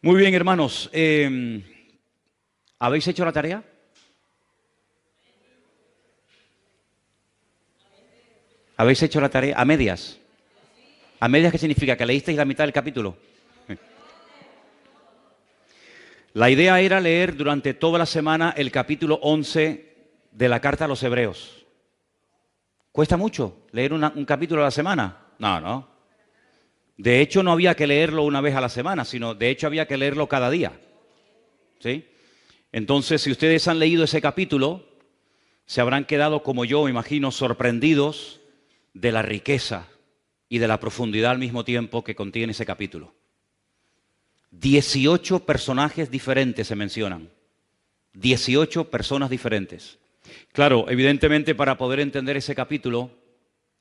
Muy bien, hermanos. ¿Habéis hecho la tarea? ¿Habéis hecho la tarea a medias? ¿A medias qué significa? ¿Que leísteis la mitad del capítulo? La idea era leer durante toda la semana el capítulo 11 de la carta a los Hebreos. ¿Cuesta mucho leer un capítulo a la semana? No. De hecho, no había que leerlo una vez a la semana, sino de hecho había que leerlo cada día. ¿Sí? Entonces, si ustedes han leído ese capítulo, se habrán quedado, como yo, me imagino, sorprendidos de la riqueza y de la profundidad al mismo tiempo que contiene ese capítulo. 18 personajes diferentes se mencionan. 18 personas diferentes. Claro, evidentemente para poder entender ese capítulo,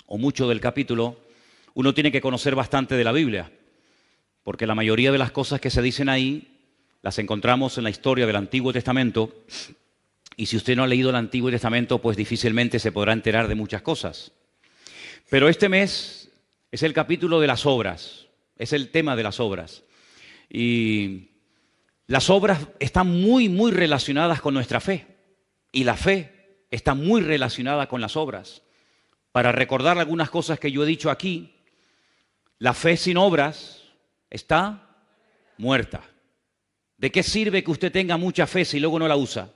o mucho del capítulo, uno tiene que conocer bastante de la Biblia, porque la mayoría de las cosas que se dicen ahí las encontramos en la historia del Antiguo Testamento, y si usted no ha leído el Antiguo Testamento, pues difícilmente se podrá enterar de muchas cosas. Pero este mes es el capítulo de las obras, es el tema de las obras. Y las obras están muy relacionadas con nuestra fe, y la fe está muy relacionada con las obras. Para recordar algunas cosas que yo he dicho aquí, la fe sin obras está muerta. ¿De qué sirve que usted tenga mucha fe si luego no la usa?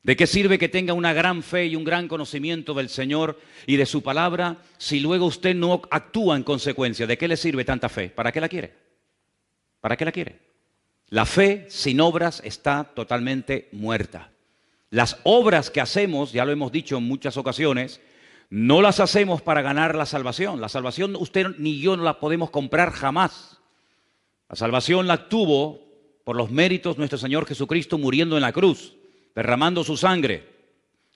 ¿De qué sirve que tenga una gran fe y un gran conocimiento del Señor y de su palabra si luego usted no actúa en consecuencia? ¿De qué le sirve tanta fe? ¿Para qué la quiere? ¿Para qué la quiere? La fe sin obras está totalmente muerta. Las obras que hacemos, ya lo hemos dicho en muchas ocasiones, no las hacemos para ganar la salvación. La salvación usted ni yo no la podemos comprar jamás. La salvación la obtuvo por los méritos de nuestro Señor Jesucristo muriendo en la cruz, derramando su sangre.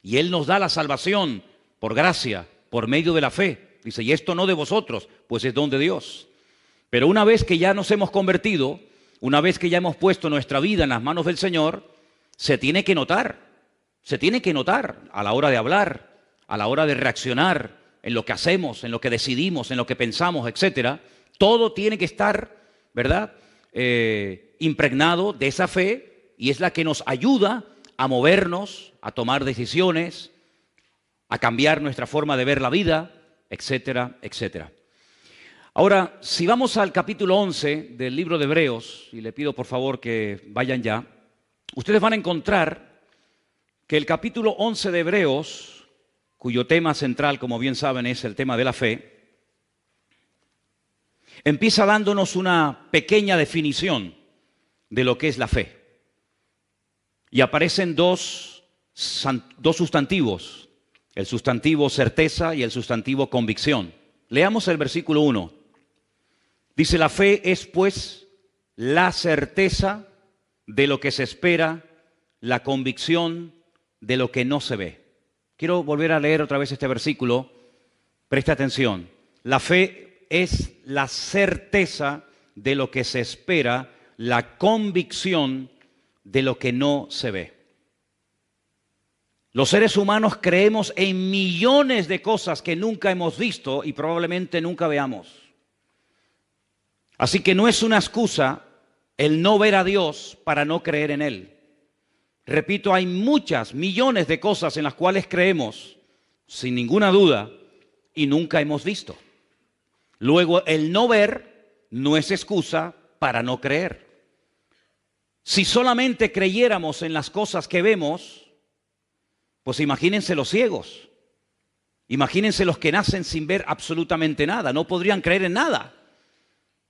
Y Él nos da la salvación por gracia, por medio de la fe. Dice, y esto no de vosotros, pues es don de Dios. Pero una vez que ya nos hemos convertido, una vez que ya hemos puesto nuestra vida en las manos del Señor, se tiene que notar a la hora de hablar, a la hora de reaccionar, en lo que hacemos, en lo que decidimos, en lo que pensamos, etcétera. Todo tiene que estar, ¿verdad?, impregnado de esa fe, y es la que nos ayuda a movernos, a tomar decisiones, a cambiar nuestra forma de ver la vida, etcétera, etcétera. Ahora, si vamos al capítulo 11 del libro de Hebreos, y le pido por favor que vayan ya, ustedes van a encontrar que el capítulo 11 de Hebreos, cuyo tema central, como bien saben, es el tema de la fe, empieza dándonos una pequeña definición de lo que es la fe. Y aparecen dos sustantivos, el sustantivo certeza y el sustantivo convicción. Leamos el versículo 1. Dice, la fe es pues la certeza de lo que se espera, la convicción de lo que no se ve. Quiero volver a leer otra vez este versículo. Preste atención. La fe es la certeza de lo que se espera, la convicción de lo que no se ve. Los seres humanos creemos en millones de cosas que nunca hemos visto y probablemente nunca veamos. Así que no es una excusa el no ver a Dios para no creer en Él. Repito, hay muchas, millones de cosas en las cuales creemos, sin ninguna duda, y nunca hemos visto. Luego, el no ver no es excusa para no creer. Si solamente creyéramos en las cosas que vemos, pues imagínense los ciegos. Imagínense los que nacen sin ver absolutamente nada. No podrían creer en nada.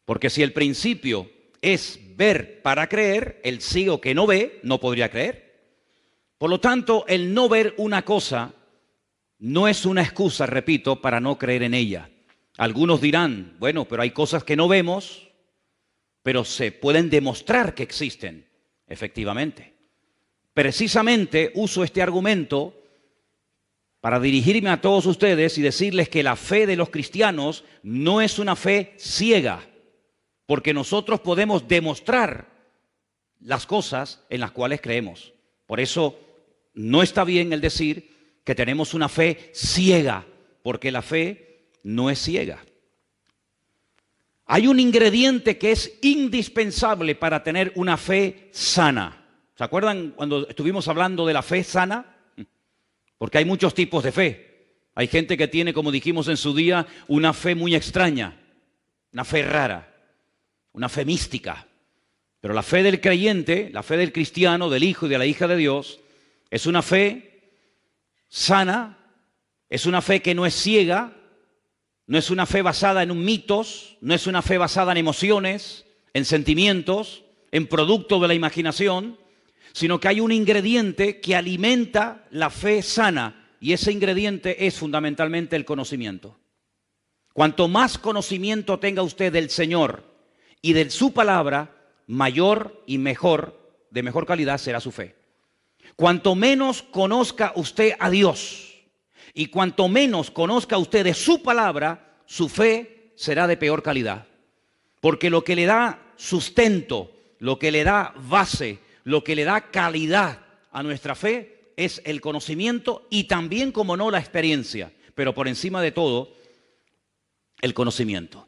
Porque si el principio es ver para creer, el ciego que no ve no podría creer. Por lo tanto, el no ver una cosa no es una excusa, repito, para no creer en ella. Algunos dirán, bueno, pero hay cosas que no vemos, pero se pueden demostrar que existen, efectivamente. Precisamente uso este argumento para dirigirme a todos ustedes y decirles que la fe de los cristianos no es una fe ciega, porque nosotros podemos demostrar las cosas en las cuales creemos. Por eso no está bien el decir que tenemos una fe ciega, porque la fe no es ciega. Hay un ingrediente que es indispensable para tener una fe sana. ¿Se acuerdan cuando estuvimos hablando de la fe sana? Porque hay muchos tipos de fe. Hay gente que tiene, como dijimos en su día, una fe muy extraña, una fe rara, una fe mística. Pero la fe del creyente, la fe del cristiano, del hijo y de la hija de Dios, es una fe sana, es una fe que no es ciega, no es una fe basada en mitos, no es una fe basada en emociones, en sentimientos, en producto de la imaginación, sino que hay un ingrediente que alimenta la fe sana, y ese ingrediente es fundamentalmente el conocimiento. Cuanto más conocimiento tenga usted del Señor y de su palabra, mayor y mejor, de mejor calidad será su fe. Cuanto menos conozca usted a Dios y cuanto menos conozca usted de su palabra, su fe será de peor calidad. Porque lo que le da sustento, lo que le da base, lo que le da calidad a nuestra fe es el conocimiento y también, como no, la experiencia. Pero por encima de todo, el conocimiento.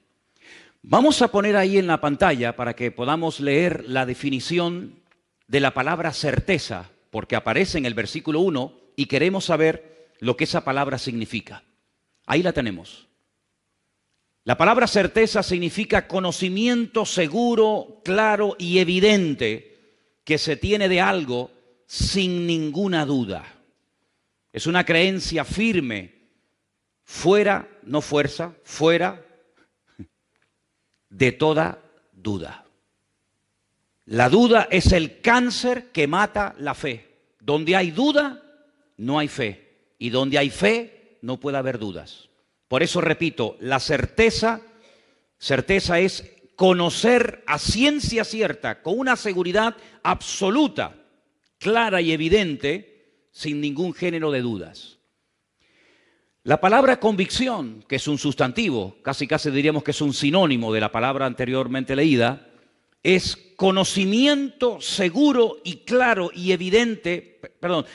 Vamos a poner ahí en la pantalla para que podamos leer la definición de la palabra certeza, porque aparece en el versículo 1 y queremos saber lo que esa palabra significa. Ahí la tenemos. La palabra certeza significa conocimiento seguro, claro y evidente que se tiene de algo sin ninguna duda. Es una creencia firme, fuera, no fuerza, fuera de toda duda. La duda es el cáncer que mata la fe. Donde hay duda, no hay fe. Y donde hay fe, no puede haber dudas. Por eso repito, la certeza es conocer a ciencia cierta, con una seguridad absoluta, clara y evidente, sin ningún género de dudas. La palabra convicción, que es un sustantivo, casi diríamos que es un sinónimo de la palabra anteriormente leída, es conocimiento seguro y claro y evidente,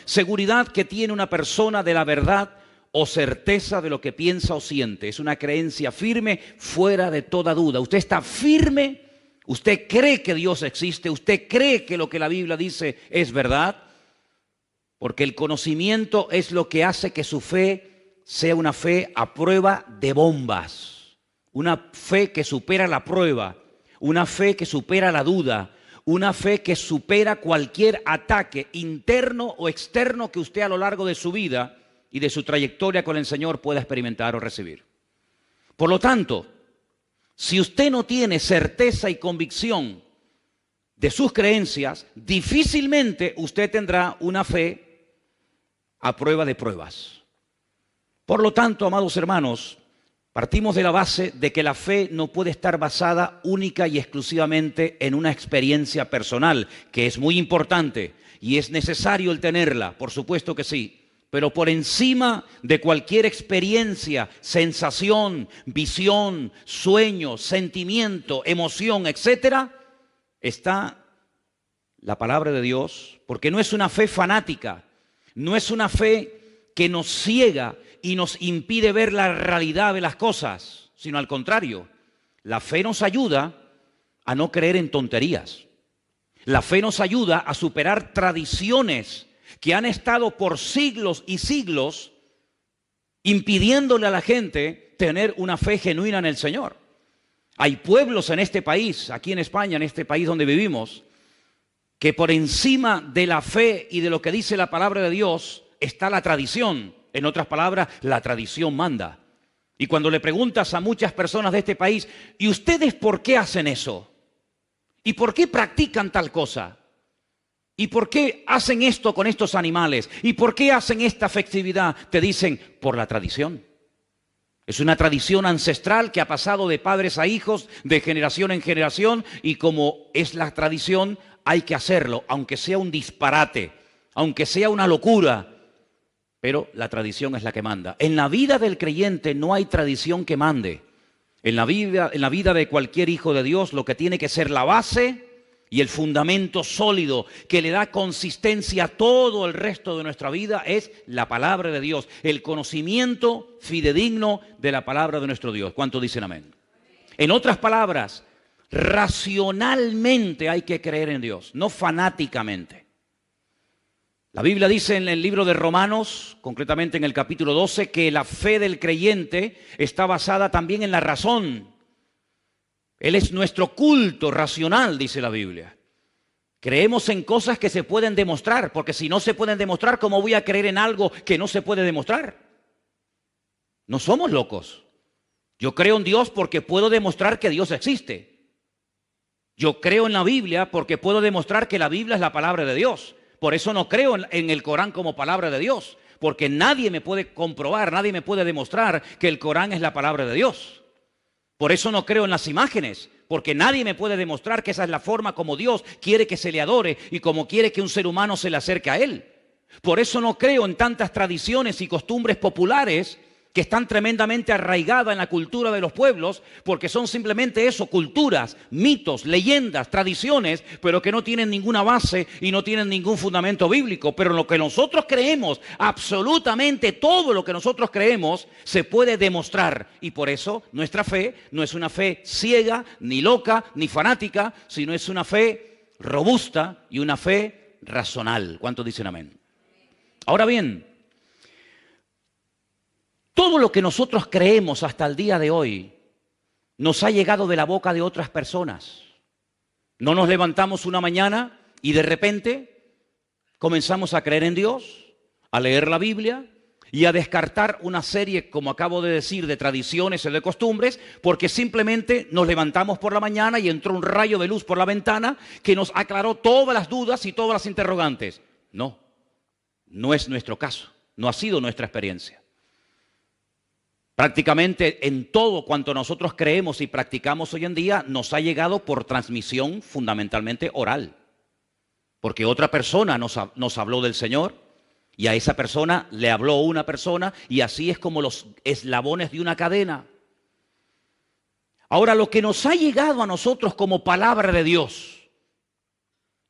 seguridad que tiene una persona de la verdad o certeza de lo que piensa o siente. Es una creencia firme, fuera de toda duda. Usted está firme, usted cree que Dios existe, usted cree que lo que la Biblia dice es verdad, porque el conocimiento es lo que hace que su fe sea una fe a prueba de bombas, una fe que supera la prueba, una fe que supera la duda, una fe que supera cualquier ataque interno o externo que usted a lo largo de su vida y de su trayectoria con el Señor pueda experimentar o recibir. Por lo tanto, si usted no tiene certeza y convicción de sus creencias, difícilmente usted tendrá una fe a prueba de pruebas. Por lo tanto, amados hermanos, partimos de la base de que la fe no puede estar basada única y exclusivamente en una experiencia personal, que es muy importante y es necesario el tenerla, por supuesto que sí. Pero por encima de cualquier experiencia, sensación, visión, sueño, sentimiento, emoción, etcétera, está la palabra de Dios, porque no es una fe fanática, no es una fe que nos ciega y nos impide ver la realidad de las cosas, sino al contrario, la fe nos ayuda a no creer en tonterías. La fe nos ayuda a superar tradiciones que han estado por siglos y siglos impidiéndole a la gente tener una fe genuina en el Señor. Hay pueblos en este país, aquí en España, en este país donde vivimos, que por encima de la fe y de lo que dice la palabra de Dios está la tradición. En otras palabras, la tradición manda. Y cuando le preguntas a muchas personas de este país, ¿y ustedes por qué hacen eso? ¿Y por qué practican tal cosa? ¿Y por qué hacen esto con estos animales? ¿Y por qué hacen esta festividad? Te dicen, por la tradición. Es una tradición ancestral que ha pasado de padres a hijos, de generación en generación, y como es la tradición, hay que hacerlo, aunque sea un disparate, aunque sea una locura. Pero la tradición es la que manda. En la vida del creyente no hay tradición que mande. En la vida de cualquier hijo de Dios, lo que tiene que ser la base y el fundamento sólido que le da consistencia a todo el resto de nuestra vida es la palabra de Dios, el conocimiento fidedigno de la palabra de nuestro Dios. ¿Cuántos dicen amén? En otras palabras, racionalmente hay que creer en Dios, no fanáticamente. La Biblia dice en el libro de Romanos, concretamente en el capítulo 12, que la fe del creyente está basada también en la razón. Él es nuestro culto racional, dice la Biblia. Creemos en cosas que se pueden demostrar, porque si no se pueden demostrar, ¿cómo voy a creer en algo que no se puede demostrar? No somos locos. Yo creo en Dios porque puedo demostrar que Dios existe. Yo creo en la Biblia porque puedo demostrar que la Biblia es la palabra de Dios. Por eso no creo en el Corán como palabra de Dios, porque nadie me puede comprobar, nadie me puede demostrar que el Corán es la palabra de Dios. Por eso no creo en las imágenes, porque nadie me puede demostrar que esa es la forma como Dios quiere que se le adore y como quiere que un ser humano se le acerque a Él. Por eso no creo en tantas tradiciones y costumbres populares que están tremendamente arraigadas en la cultura de los pueblos, porque son simplemente eso, culturas, mitos, leyendas, tradiciones, pero que no tienen ninguna base y no tienen ningún fundamento bíblico. Pero lo que nosotros creemos, absolutamente todo lo que nosotros creemos, se puede demostrar. Y por eso nuestra fe no es una fe ciega, ni loca, ni fanática, sino es una fe robusta y una fe racional. ¿Cuántos dicen amén? Ahora bien, todo lo que nosotros creemos hasta el día de hoy nos ha llegado de la boca de otras personas. No nos levantamos una mañana y de repente comenzamos a creer en Dios, a leer la Biblia y a descartar una serie, como acabo de decir, de tradiciones o de costumbres, porque simplemente nos levantamos por la mañana y entró un rayo de luz por la ventana que nos aclaró todas las dudas y todas las interrogantes. No, no es nuestro caso, no ha sido nuestra experiencia. Prácticamente en todo cuanto nosotros creemos y practicamos hoy en día nos ha llegado por transmisión fundamentalmente oral. Porque otra persona nos habló del Señor y a esa persona le habló una persona y así es como los eslabones de una cadena. Ahora, lo que nos ha llegado a nosotros como palabra de Dios,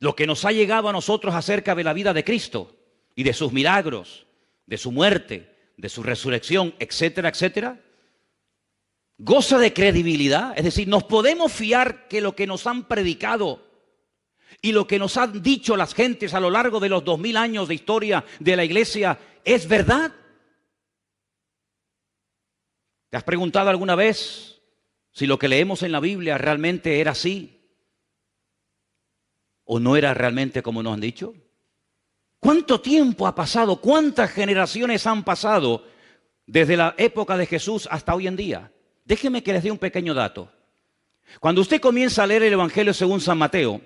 lo que nos ha llegado a nosotros acerca de la vida de Cristo y de sus milagros, de su muerte, de su resurrección, etcétera, etcétera, goza de credibilidad. Es decir, nos podemos fiar que lo que nos han predicado y lo que nos han dicho las gentes a lo largo de los 2000 años de historia de la iglesia es verdad. ¿Te has preguntado alguna vez si lo que leemos en la Biblia realmente era así o no era realmente como nos han dicho? ¿Cuánto tiempo ha pasado? ¿Cuántas generaciones han pasado desde la época de Jesús hasta hoy en día? Déjenme que les dé un pequeño dato. Cuando usted comienza a leer el Evangelio según San Mateo,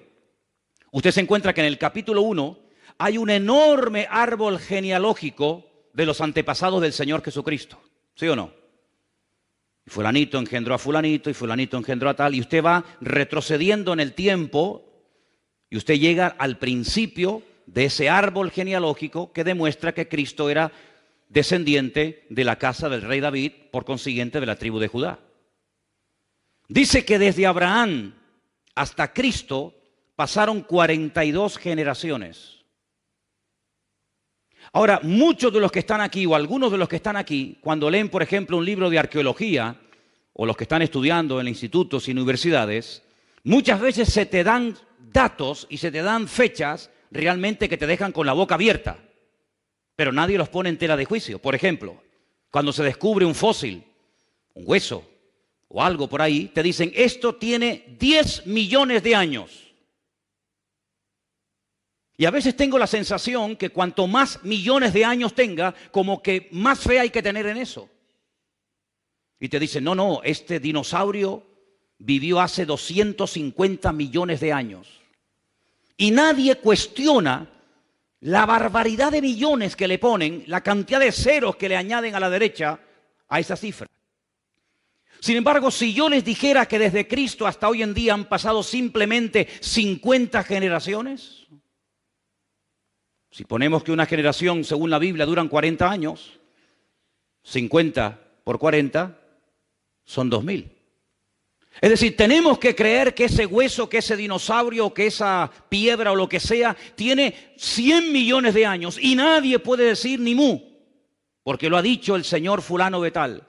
usted se encuentra que en el capítulo 1 hay un enorme árbol genealógico de los antepasados del Señor Jesucristo. ¿Sí o no? Fulanito engendró a fulanito y fulanito engendró a tal. Y usted va retrocediendo en el tiempo y usted llega al principio de ese árbol genealógico que demuestra que Cristo era descendiente de la casa del rey David, por consiguiente de la tribu de Judá. Dice que desde Abraham hasta Cristo pasaron 42 generaciones. Ahora, muchos de los que están aquí, o algunos de los que están aquí, cuando leen, por ejemplo, un libro de arqueología, o los que están estudiando en institutos y universidades, muchas veces se te dan datos y se te dan fechas realmente que te dejan con la boca abierta, pero nadie los pone en tela de juicio. Por ejemplo, cuando se descubre un fósil, un hueso o algo por ahí, te dicen, esto tiene 10 millones de años. Y a veces tengo la sensación que cuanto más millones de años tenga, como que más fe hay que tener en eso. Y te dicen, no, este dinosaurio vivió hace 250 millones de años. Y nadie cuestiona la barbaridad de millones que le ponen, la cantidad de ceros que le añaden a la derecha a esa cifra. Sin embargo, si yo les dijera que desde Cristo hasta hoy en día han pasado simplemente 50 generaciones, si ponemos que una generación, según la Biblia, duran 40 años, 50 por 40 son 2000. Es decir, tenemos que creer que ese hueso, que ese dinosaurio, que esa piedra o lo que sea, tiene 100 millones de años y nadie puede decir ni mu, porque lo ha dicho el señor fulano de tal.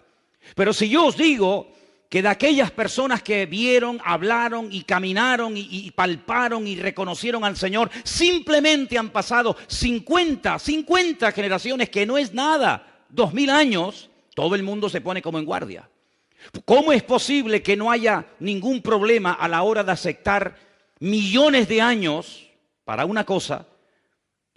Pero si yo os digo que de aquellas personas que vieron, hablaron y caminaron y palparon y reconocieron al Señor, simplemente han pasado 50 generaciones, que no es nada, 2000 años, todo el mundo se pone como en guardia. ¿Cómo es posible que no haya ningún problema a la hora de aceptar millones de años para una cosa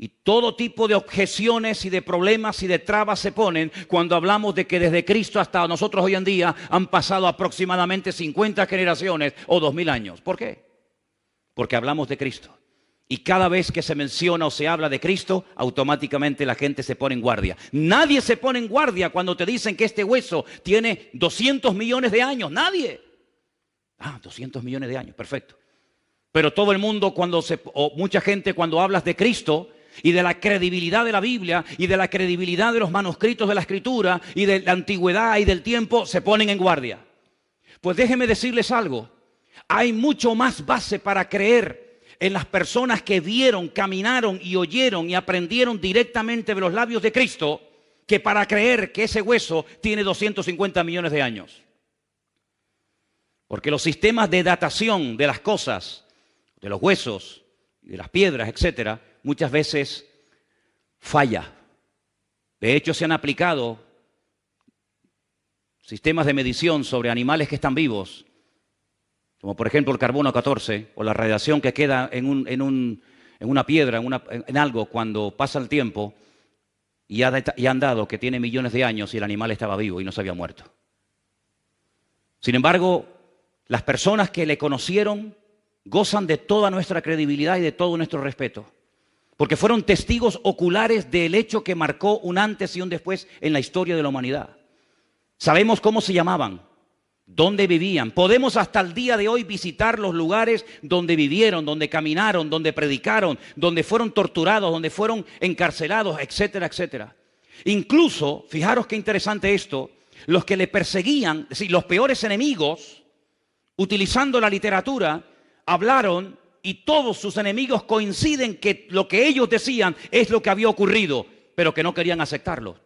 y todo tipo de objeciones y de problemas y de trabas se ponen cuando hablamos de que desde Cristo hasta nosotros hoy en día han pasado aproximadamente 50 generaciones o 2000 años? ¿Por qué? Porque hablamos de Cristo. Y cada vez que se menciona o se habla de Cristo, automáticamente la gente se pone en guardia. Nadie se pone en guardia cuando te dicen que este hueso tiene 200 millones de años. Nadie. 200 millones de años, perfecto. Pero todo el mundo o mucha gente cuando hablas de Cristo y de la credibilidad de la Biblia y de la credibilidad de los manuscritos de la Escritura y de la antigüedad y del tiempo, se ponen en guardia. Pues déjenme decirles algo. Hay mucho más base para creer en las personas que vieron, caminaron y oyeron y aprendieron directamente de los labios de Cristo, que para creer que ese hueso tiene 250 millones de años. Porque los sistemas de datación de las cosas, de los huesos, de las piedras, etcétera, muchas veces falla. De hecho, se han aplicado sistemas de medición sobre animales que están vivos, como por ejemplo el carbono 14 o la radiación que queda en una piedra, en algo cuando pasa el tiempo, y han dado que tiene millones de años y el animal estaba vivo y no se había muerto. Sin embargo, las personas que le conocieron gozan de toda nuestra credibilidad y de todo nuestro respeto, porque fueron testigos oculares del hecho que marcó un antes y un después en la historia de la humanidad. Sabemos cómo se llamaban, dónde vivían. Podemos hasta el día de hoy visitar los lugares donde vivieron, donde caminaron, donde predicaron, donde fueron torturados, donde fueron encarcelados, etcétera, etcétera. Incluso, fijaros qué interesante esto, los que le perseguían, es decir, los peores enemigos, utilizando la literatura, hablaron y todos sus enemigos coinciden que lo que ellos decían es lo que había ocurrido, pero que no querían aceptarlo.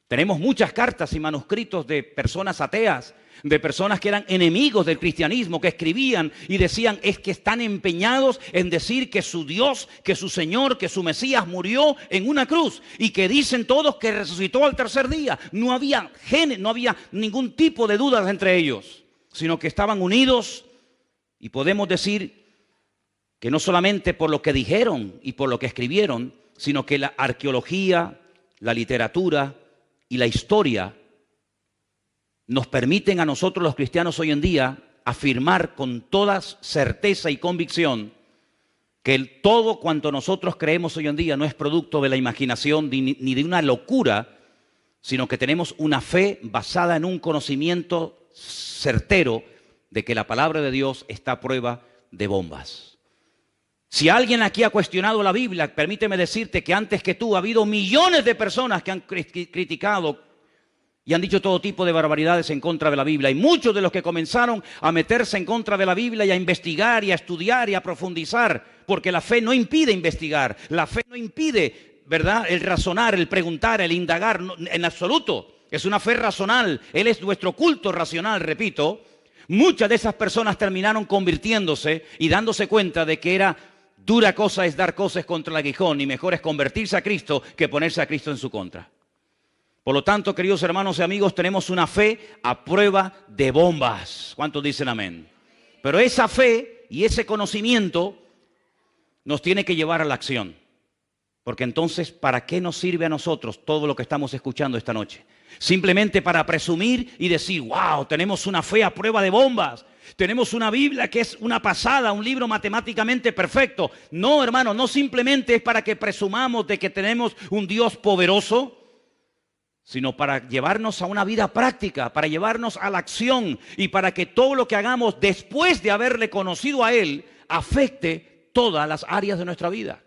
Tenemos muchas cartas y manuscritos de personas ateas, de personas que eran enemigos del cristianismo, que escribían y decían es que están empeñados en decir que su Dios, que su Señor, que su Mesías murió en una cruz y que dicen todos que resucitó al tercer día. No había ningún tipo de dudas entre ellos, sino que estaban unidos, y podemos decir que no solamente por lo que dijeron y por lo que escribieron, sino que la arqueología, la literatura y la historia nos permiten a nosotros los cristianos hoy en día afirmar con toda certeza y convicción que todo cuanto nosotros creemos hoy en día no es producto de la imaginación ni de una locura, sino que tenemos una fe basada en un conocimiento certero de que la palabra de Dios está a prueba de bombas. Si alguien aquí ha cuestionado la Biblia, permíteme decirte que antes que tú ha habido millones de personas que han criticado y han dicho todo tipo de barbaridades en contra de la Biblia. Y muchos de los que comenzaron a meterse en contra de la Biblia y a investigar y a estudiar y a profundizar, porque la fe no impide investigar, la fe no impide, ¿verdad?, el razonar, el preguntar, el indagar, no, en absoluto. Es una fe racional, Él es nuestro culto racional, repito. Muchas de esas personas terminaron convirtiéndose y dándose cuenta de que era dura cosa es dar cosas contra el aguijón y mejor es convertirse a Cristo que ponerse a Cristo en su contra. Por lo tanto, queridos hermanos y amigos, tenemos una fe a prueba de bombas. ¿Cuántos dicen amén? Pero esa fe y ese conocimiento nos tiene que llevar a la acción. Porque entonces, ¿para qué nos sirve a nosotros todo lo que estamos escuchando esta noche? Simplemente para presumir y decir, wow, tenemos una fe a prueba de bombas. Tenemos una Biblia que es una pasada, un libro matemáticamente perfecto. No, hermano, no simplemente es para que presumamos de que tenemos un Dios poderoso, sino para llevarnos a una vida práctica, para llevarnos a la acción y para que todo lo que hagamos después de haberle conocido a Él afecte todas las áreas de nuestra vida.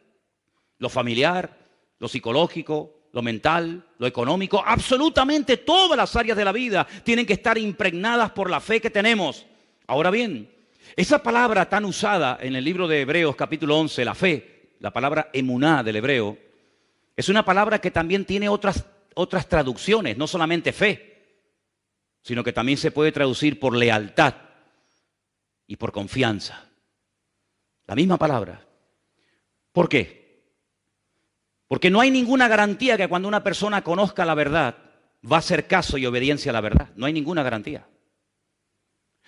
Lo familiar, lo psicológico, lo mental, lo económico, absolutamente todas las áreas de la vida tienen que estar impregnadas por la fe que tenemos. Ahora bien, esa palabra tan usada en el libro de Hebreos capítulo 11, la fe, la palabra emuná del hebreo, es una palabra que también tiene otras traducciones, no solamente fe, sino que también se puede traducir por lealtad y por confianza. La misma palabra. ¿Por qué? Porque no hay ninguna garantía que cuando una persona conozca la verdad va a hacer caso y obediencia a la verdad. No hay ninguna garantía.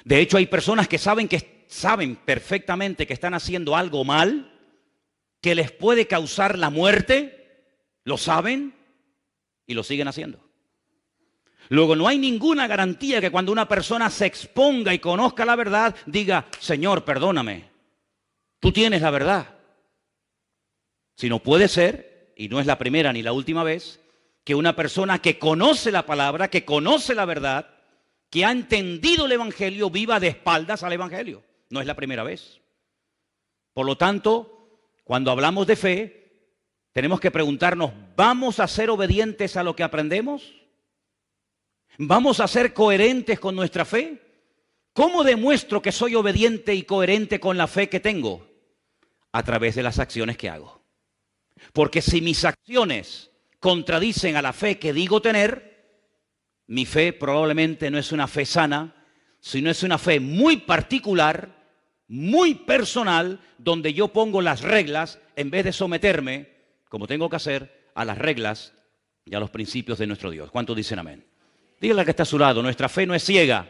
De hecho, hay personas que saben perfectamente que están haciendo algo mal, que les puede causar la muerte, lo saben y lo siguen haciendo. Luego, no hay ninguna garantía que cuando una persona se exponga y conozca la verdad, diga, Señor, perdóname, tú tienes la verdad. Sino puede ser, y no es la primera ni la última vez, que una persona que conoce la palabra, que conoce la verdad, que ha entendido el Evangelio, viva de espaldas al Evangelio. No es la primera vez. Por lo tanto, cuando hablamos de fe, tenemos que preguntarnos, ¿vamos a ser obedientes a lo que aprendemos? ¿Vamos a ser coherentes con nuestra fe? ¿Cómo demuestro que soy obediente y coherente con la fe que tengo? A través de las acciones que hago. Porque si mis acciones contradicen a la fe que digo tener, mi fe probablemente no es una fe sana, sino es una fe muy particular, muy personal, donde yo pongo las reglas en vez de someterme, como tengo que hacer, a las reglas y a los principios de nuestro Dios. ¿Cuántos dicen amén? Dígale al que está a su lado, nuestra fe no es ciega,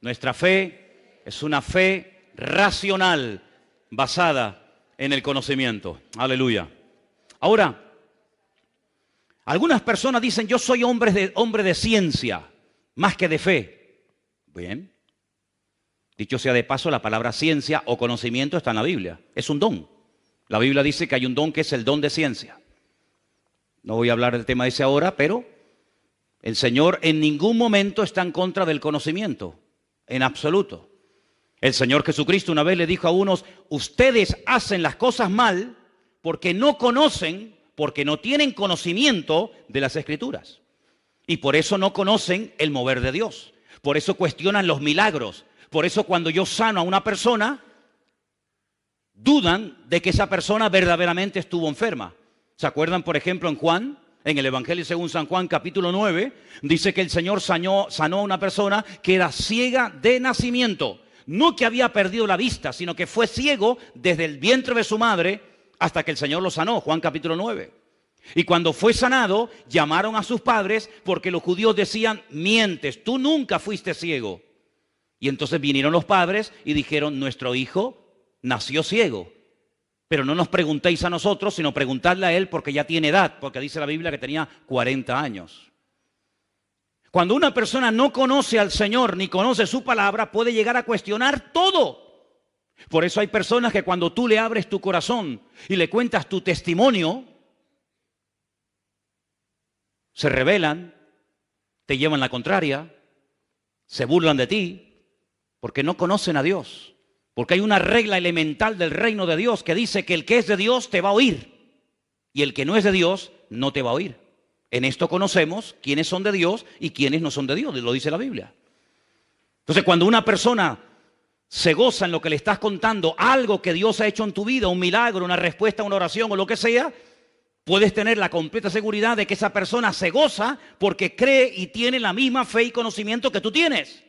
nuestra fe es una fe racional, basada en el conocimiento. Aleluya. Ahora, algunas personas dicen, yo soy hombre de ciencia, más que de fe. Bien. Dicho sea de paso, la palabra ciencia o conocimiento está en la Biblia. Es un don. La Biblia dice que hay un don que es el don de ciencia. No voy a hablar del tema ese ahora, pero el Señor en ningún momento está en contra del conocimiento, en absoluto. El Señor Jesucristo una vez le dijo a unos, ustedes hacen las cosas mal porque no conocen, porque no tienen conocimiento de las Escrituras. Y por eso no conocen el mover de Dios. Por eso cuestionan los milagros. Por eso cuando yo sano a una persona, dudan de que esa persona verdaderamente estuvo enferma. ¿Se acuerdan, por ejemplo, en Juan? En el Evangelio según San Juan, capítulo 9, dice que el Señor sanó a una persona que era ciega de nacimiento. No que había perdido la vista, sino que fue ciego desde el vientre de su madre hasta que el Señor lo sanó. Juan capítulo 9. Y cuando fue sanado, llamaron a sus padres porque los judíos decían, mientes, tú nunca fuiste ciego. Y entonces vinieron los padres y dijeron, nuestro hijo nació ciego. Pero no nos preguntéis a nosotros, sino preguntadle a él porque ya tiene edad, porque dice la Biblia que tenía 40 años. Cuando una persona no conoce al Señor ni conoce su palabra, puede llegar a cuestionar todo. Por eso hay personas que cuando tú le abres tu corazón y le cuentas tu testimonio, se rebelan, te llevan la contraria, se burlan de ti, porque no conocen a Dios. Porque hay una regla elemental del reino de Dios que dice que el que es de Dios te va a oír y el que no es de Dios no te va a oír. En esto conocemos quiénes son de Dios y quiénes no son de Dios, lo dice la Biblia. Entonces, cuando una persona se goza en lo que le estás contando, algo que Dios ha hecho en tu vida, un milagro, una respuesta a una oración o lo que sea, puedes tener la completa seguridad de que esa persona se goza porque cree y tiene la misma fe y conocimiento que tú tienes.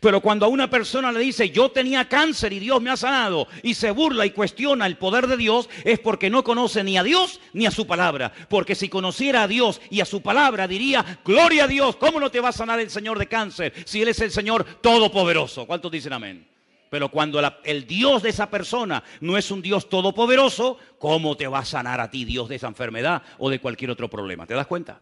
Pero cuando a una persona le dice, yo tenía cáncer y Dios me ha sanado, y se burla y cuestiona el poder de Dios, es porque no conoce ni a Dios ni a su palabra. Porque si conociera a Dios y a su palabra, diría, gloria a Dios, ¿cómo no te va a sanar el Señor de cáncer si Él es el Señor todopoderoso? ¿Cuántos dicen amén? Pero cuando el Dios de esa persona no es un Dios todopoderoso, ¿cómo te va a sanar a ti Dios de esa enfermedad o de cualquier otro problema? ¿Te das cuenta?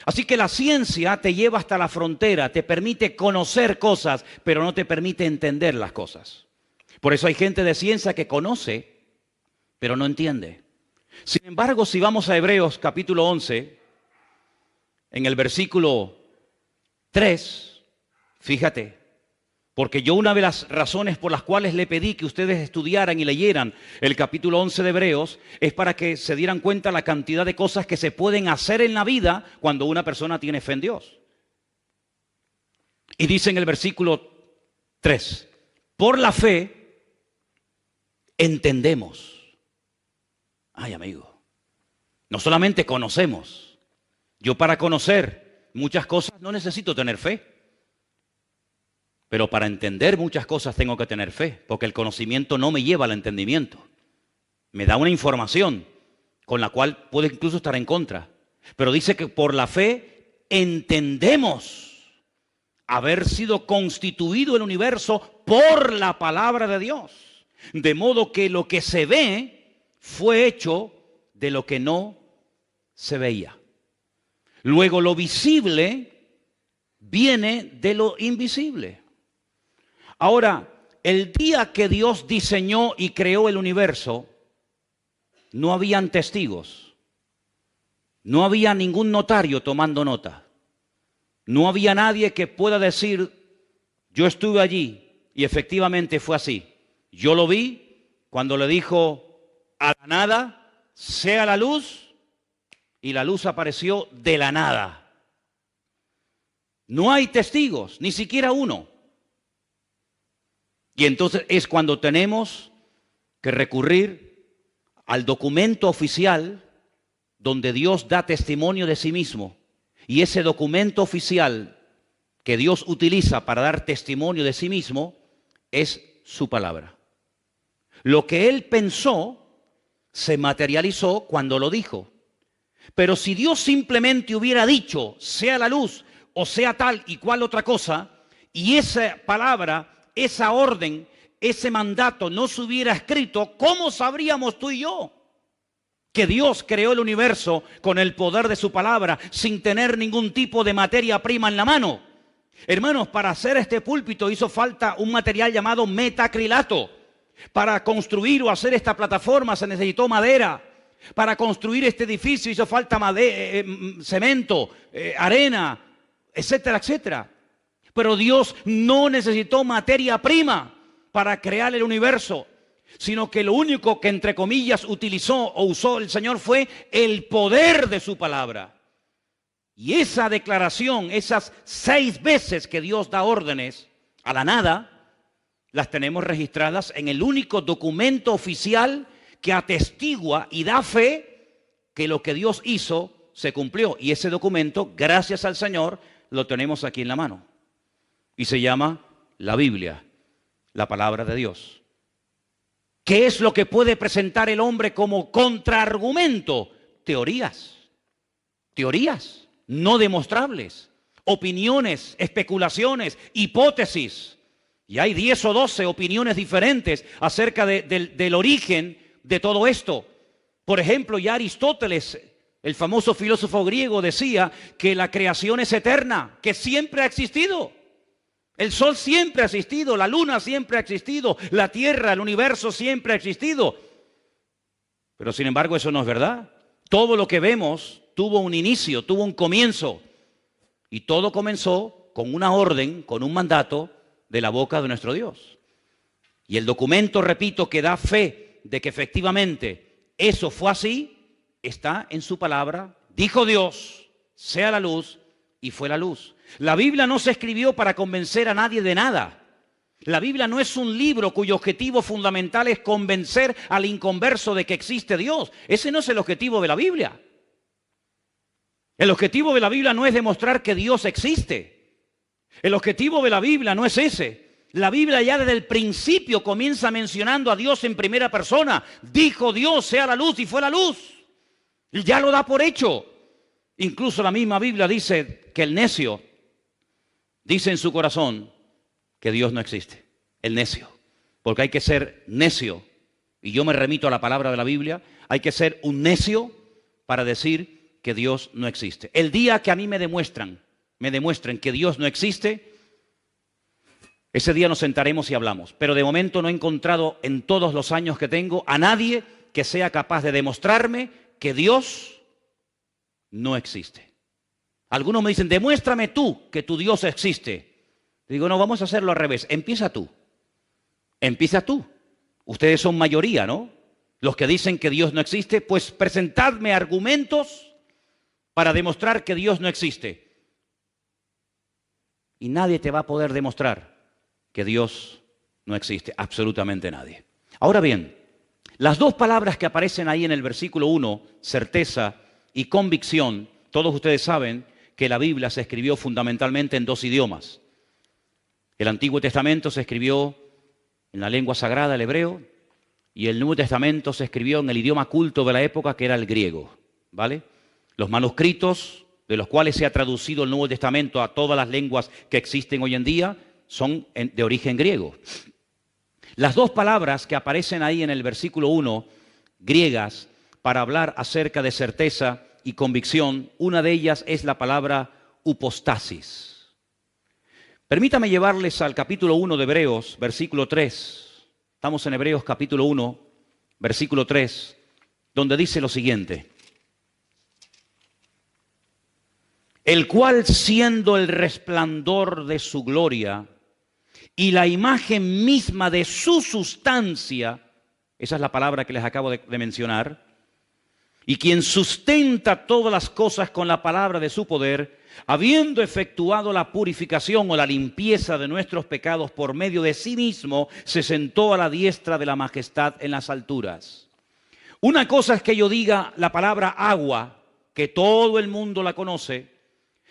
Así que la ciencia te lleva hasta la frontera, te permite conocer cosas, pero no te permite entender las cosas. Por eso hay gente de ciencia que conoce, pero no entiende. Sin embargo, si vamos a Hebreos capítulo 11, en el versículo 3, fíjate, porque yo una de las razones por las cuales le pedí que ustedes estudiaran y leyeran el capítulo 11 de Hebreos es para que se dieran cuenta la cantidad de cosas que se pueden hacer en la vida cuando una persona tiene fe en Dios. Y dice en el versículo 3, por la fe entendemos. Ay, amigo, no solamente conocemos. Yo para conocer muchas cosas no necesito tener fe. Pero para entender muchas cosas tengo que tener fe, porque el conocimiento no me lleva al entendimiento. Me da una información con la cual puedo incluso estar en contra. Pero dice que por la fe entendemos haber sido constituido el universo por la palabra de Dios. De modo que lo que se ve fue hecho de lo que no se veía. Luego lo visible viene de lo invisible. Ahora, el día que Dios diseñó y creó el universo, no habían testigos. No había ningún notario tomando nota. No había nadie que pueda decir, yo estuve allí y efectivamente fue así. Yo lo vi cuando le dijo a la nada, sea la luz, y la luz apareció de la nada. No hay testigos, ni siquiera uno. Y entonces es cuando tenemos que recurrir al documento oficial donde Dios da testimonio de sí mismo. Y ese documento oficial que Dios utiliza para dar testimonio de sí mismo es su palabra. Lo que Él pensó se materializó cuando lo dijo. Pero si Dios simplemente hubiera dicho, sea la luz o sea tal y cual otra cosa, y esa palabra, esa orden, ese mandato no se hubiera escrito, ¿cómo sabríamos tú y yo que Dios creó el universo con el poder de su palabra sin tener ningún tipo de materia prima en la mano? Hermanos, para hacer este púlpito hizo falta un material llamado metacrilato. Para construir o hacer esta plataforma se necesitó madera. Para construir este edificio hizo falta cemento, arena, etcétera, etcétera. Pero Dios no necesitó materia prima para crear el universo, sino que lo único que entre comillas utilizó o usó el Señor fue el poder de su palabra. Y esa declaración, esas 6 veces que Dios da órdenes a la nada, las tenemos registradas en el único documento oficial que atestigua y da fe que lo que Dios hizo se cumplió. Y ese documento, gracias al Señor, lo tenemos aquí en la mano. Y se llama la Biblia, la palabra de Dios. ¿Qué es lo que puede presentar el hombre como contraargumento? Teorías. Teorías no demostrables. Opiniones, especulaciones, hipótesis. Y hay 10 o 12 opiniones diferentes acerca del origen de todo esto. Por ejemplo, ya Aristóteles, el famoso filósofo griego, decía que la creación es eterna, que siempre ha existido. El sol siempre ha existido, la luna siempre ha existido, la tierra, el universo siempre ha existido. Pero sin embargo eso no es verdad. Todo lo que vemos tuvo un inicio, tuvo un comienzo. Y todo comenzó con una orden, con un mandato de la boca de nuestro Dios. Y el documento, repito, que da fe de que efectivamente eso fue así, está en su palabra. Dijo Dios, sea la luz, y fue la luz. La Biblia no se escribió para convencer a nadie de nada. La Biblia no es un libro cuyo objetivo fundamental es convencer al inconverso de que existe Dios. Ese no es el objetivo de la Biblia. El objetivo de la Biblia no es demostrar que Dios existe. El objetivo de la Biblia no es ese. La Biblia ya desde el principio comienza mencionando a Dios en primera persona. Dijo Dios, sea la luz, y fue la luz. Y ya lo da por hecho. Incluso la misma Biblia dice que el necio dice en su corazón que Dios no existe. El necio. Porque hay que ser necio. Y yo me remito a la palabra de la Biblia. Hay que ser un necio para decir que Dios no existe. El día que a mí me demuestren que Dios no existe, ese día nos sentaremos y hablamos. Pero de momento no he encontrado en todos los años que tengo a nadie que sea capaz de demostrarme que Dios no existe. Algunos me dicen, demuéstrame tú que tu Dios existe. Digo, no, vamos a hacerlo al revés. Empieza tú. Empieza tú. Ustedes son mayoría, ¿no? Los que dicen que Dios no existe, pues presentadme argumentos para demostrar que Dios no existe. Y nadie te va a poder demostrar que Dios no existe. Absolutamente nadie. Ahora bien, las dos palabras que aparecen ahí en el versículo 1, certeza y convicción, todos ustedes saben que la Biblia se escribió fundamentalmente en 2 idiomas. El Antiguo Testamento se escribió en la lengua sagrada, el hebreo, y el Nuevo Testamento se escribió en el idioma culto de la época, que era el griego, ¿vale? Los manuscritos de los cuales se ha traducido el Nuevo Testamento a todas las lenguas que existen hoy en día son de origen griego. Las dos palabras que aparecen ahí en el versículo 1, griegas, para hablar acerca de certeza y convicción, una de ellas es la palabra upostasis. Permítame llevarles al capítulo 1 de Hebreos, versículo 3. Estamos en Hebreos capítulo 1, versículo 3, donde dice lo siguiente. El cual, siendo el resplandor de su gloria y la imagen misma de su sustancia, esa es la palabra que les acabo de mencionar, y quien sustenta todas las cosas con la palabra de su poder, habiendo efectuado la purificación o la limpieza de nuestros pecados por medio de sí mismo, se sentó a la diestra de la majestad en las alturas. Una cosa es que yo diga la palabra agua, que todo el mundo la conoce,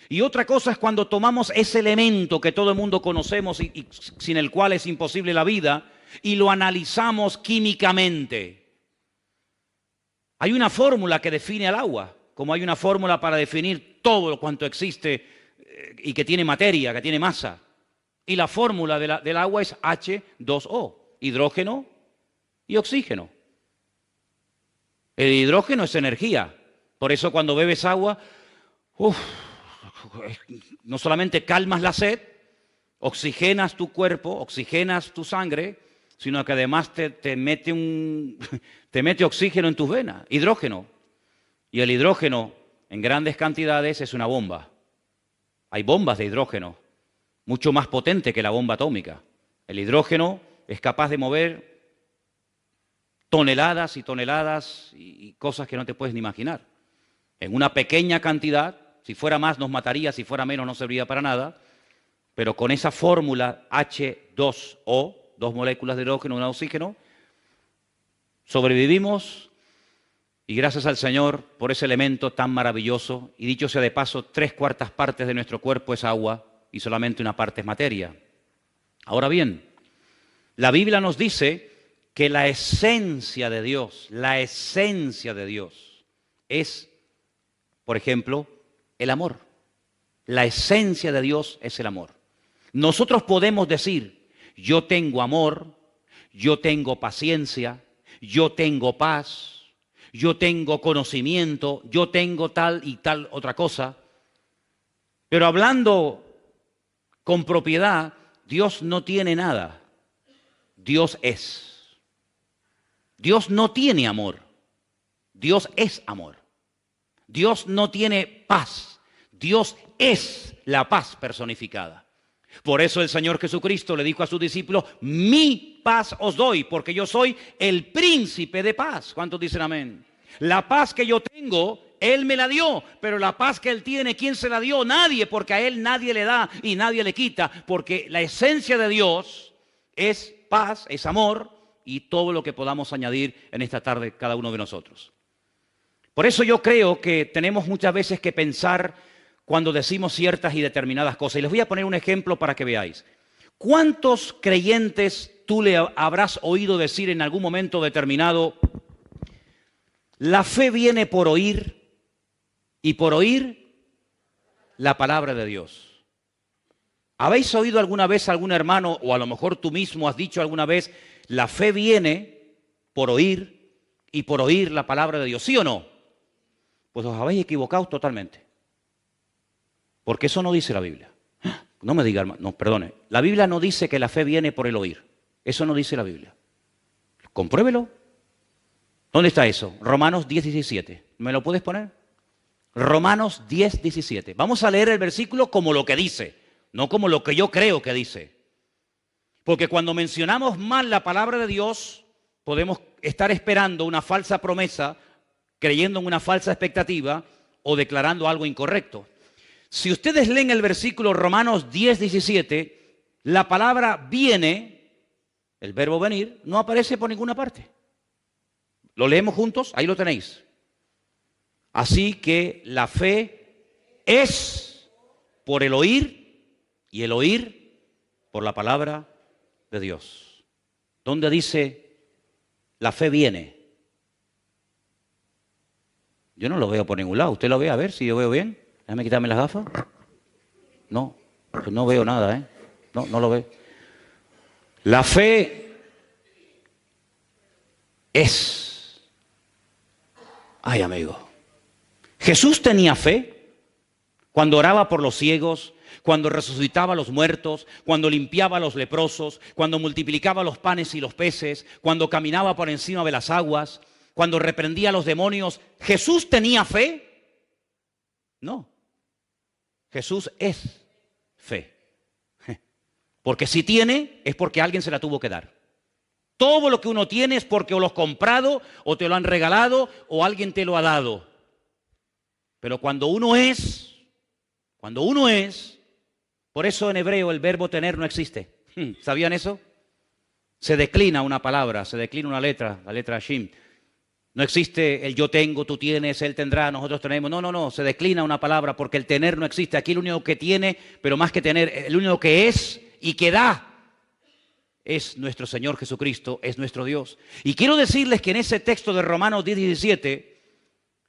y otra cosa es cuando tomamos ese elemento que todo el mundo conocemos y sin el cual es imposible la vida, y lo analizamos químicamente. Hay una fórmula que define al agua, como hay una fórmula para definir todo cuanto existe y que tiene materia, que tiene masa. Y la fórmula del agua es H2O, hidrógeno y oxígeno. El hidrógeno es energía. Por eso cuando bebes agua, no solamente calmas la sed, oxigenas tu cuerpo, oxigenas tu sangre, sino que además te mete oxígeno en tus venas, hidrógeno. Y el hidrógeno en grandes cantidades es una bomba. Hay bombas de hidrógeno, mucho más potente que la bomba atómica. El hidrógeno es capaz de mover toneladas y toneladas y cosas que no te puedes ni imaginar. En una pequeña cantidad, si fuera más nos mataría, si fuera menos no serviría para nada, pero con esa fórmula H2O, dos moléculas de hidrógeno y un oxígeno, sobrevivimos y gracias al Señor por ese elemento tan maravilloso. Y dicho sea de paso, 3/4 partes de nuestro cuerpo es agua y solamente una parte es materia. Ahora bien, la Biblia nos dice que la esencia de Dios es, por ejemplo, el amor. La esencia de Dios es el amor. Nosotros podemos decir, yo tengo amor, yo tengo paciencia, yo tengo paz, yo tengo conocimiento, yo tengo tal y tal otra cosa. Pero hablando con propiedad, Dios no tiene nada. Dios es. Dios no tiene amor. Dios es amor. Dios no tiene paz. Dios es la paz personificada. Por eso el Señor Jesucristo le dijo a sus discípulos, mi paz os doy, porque yo soy el príncipe de paz. ¿Cuántos dicen amén? La paz que yo tengo, Él me la dio, pero la paz que Él tiene, ¿quién se la dio? Nadie, porque a Él nadie le da y nadie le quita, porque la esencia de Dios es paz, es amor y todo lo que podamos añadir en esta tarde cada uno de nosotros. Por eso yo creo que tenemos muchas veces que pensar cuando decimos ciertas y determinadas cosas. Y les voy a poner un ejemplo para que veáis. ¿Cuántos creyentes tú le habrás oído decir en algún momento determinado, la fe viene por oír y por oír la palabra de Dios? ¿Habéis oído alguna vez a algún hermano, o a lo mejor tú mismo has dicho alguna vez, la fe viene por oír y por oír la palabra de Dios? ¿Sí o no? Pues os habéis equivocado totalmente. Porque eso no dice la Biblia. No me diga, hermano, no, perdone. La Biblia no dice que la fe viene por el oír. Eso no dice la Biblia. Compruébelo. ¿Dónde está eso? Romanos 10:17. ¿Me lo puedes poner? Romanos 10:17. Vamos a leer el versículo como lo que dice, no como lo que yo creo que dice. Porque cuando mencionamos mal la palabra de Dios, podemos estar esperando una falsa promesa, creyendo en una falsa expectativa o declarando algo incorrecto. Si ustedes leen el versículo Romanos 10:17, la palabra viene, el verbo venir, no aparece por ninguna parte. ¿Lo leemos juntos? Ahí lo tenéis. Así que la fe es por el oír y el oír por la palabra de Dios. ¿Dónde dice la fe viene? Yo no lo veo por ningún lado. ¿Usted lo ve? A ver si yo veo bien. Déjame quitarme las gafas. No, pues no veo nada, ¿eh? No lo veo. La fe es. Ay, amigo. Jesús tenía fe cuando oraba por los ciegos, cuando resucitaba a los muertos, cuando limpiaba a los leprosos, cuando multiplicaba los panes y los peces, cuando caminaba por encima de las aguas, cuando reprendía a los demonios. ¿Jesús tenía fe? No. Jesús es fe. Porque si tiene, es porque alguien se la tuvo que dar. Todo lo que uno tiene es porque o lo has comprado, o te lo han regalado, o alguien te lo ha dado. Pero cuando uno es, por eso en hebreo el verbo tener no existe. ¿Sabían eso? Se declina una palabra, se declina una letra, la letra Shin. No existe el yo tengo, tú tienes, él tendrá, nosotros tenemos. No, se declina una palabra porque el tener no existe. Aquí el único que tiene, pero más que tener, el único que es y que da es nuestro Señor Jesucristo, es nuestro Dios. Y quiero decirles que en ese texto de Romanos 10:17,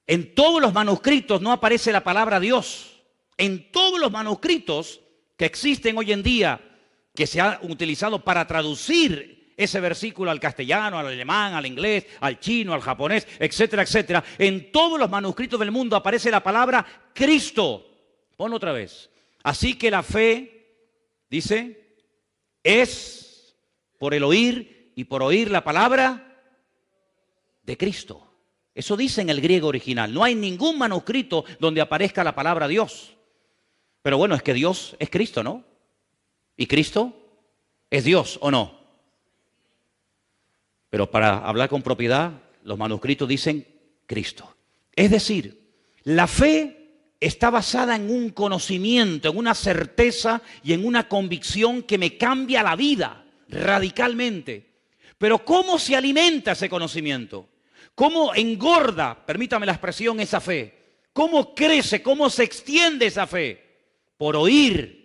en todos los manuscritos no aparece la palabra Dios. En todos los manuscritos que existen hoy en día, que se han utilizado para traducir ese versículo al castellano, al alemán, al inglés, al chino, al japonés, etcétera, etcétera, en todos los manuscritos del mundo aparece la palabra Cristo. Ponlo otra vez. Así que la fe, dice, es por el oír y por oír la palabra de Cristo. Eso dice en el griego original. No hay ningún manuscrito donde aparezca la palabra Dios. Pero bueno, es que Dios es Cristo, ¿no? ¿Y Cristo es Dios o no? Pero para hablar con propiedad, los manuscritos dicen Cristo. Es decir, la fe está basada en un conocimiento, en una certeza y en una convicción que me cambia la vida radicalmente. Pero ¿cómo se alimenta ese conocimiento? ¿Cómo engorda, permítame la expresión, esa fe? ¿Cómo crece, cómo se extiende esa fe? Por oír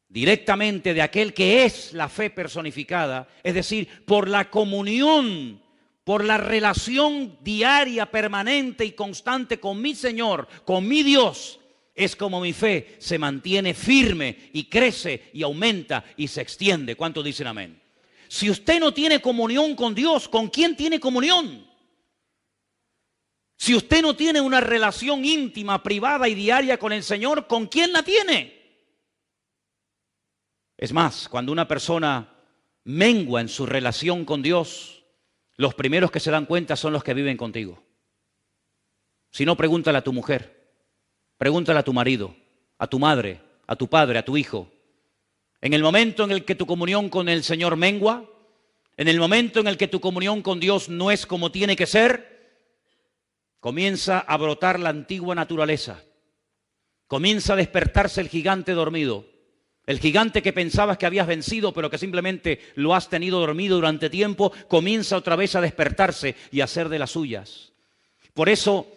directamente de aquel que es la fe personificada, es decir, por la comunión, por la relación diaria, permanente y constante con mi Señor, con mi Dios, es como mi fe se mantiene firme y crece y aumenta y se extiende. ¿Cuántos dicen amén? Si usted no tiene comunión con Dios, ¿con quién tiene comunión? Si usted no tiene una relación íntima, privada y diaria con el Señor, ¿con quién la tiene? Es más, cuando una persona mengua en su relación con Dios, los primeros que se dan cuenta son los que viven contigo. Si no, pregúntale a tu mujer, pregúntale a tu marido, a tu madre, a tu padre, a tu hijo. En el momento en el que tu comunión con el Señor mengua, en el momento en el que tu comunión con Dios no es como tiene que ser, comienza a brotar la antigua naturaleza. Comienza a despertarse el gigante dormido. El gigante que pensabas que habías vencido, pero que simplemente lo has tenido dormido durante tiempo, comienza otra vez a despertarse y a hacer de las suyas. Por eso,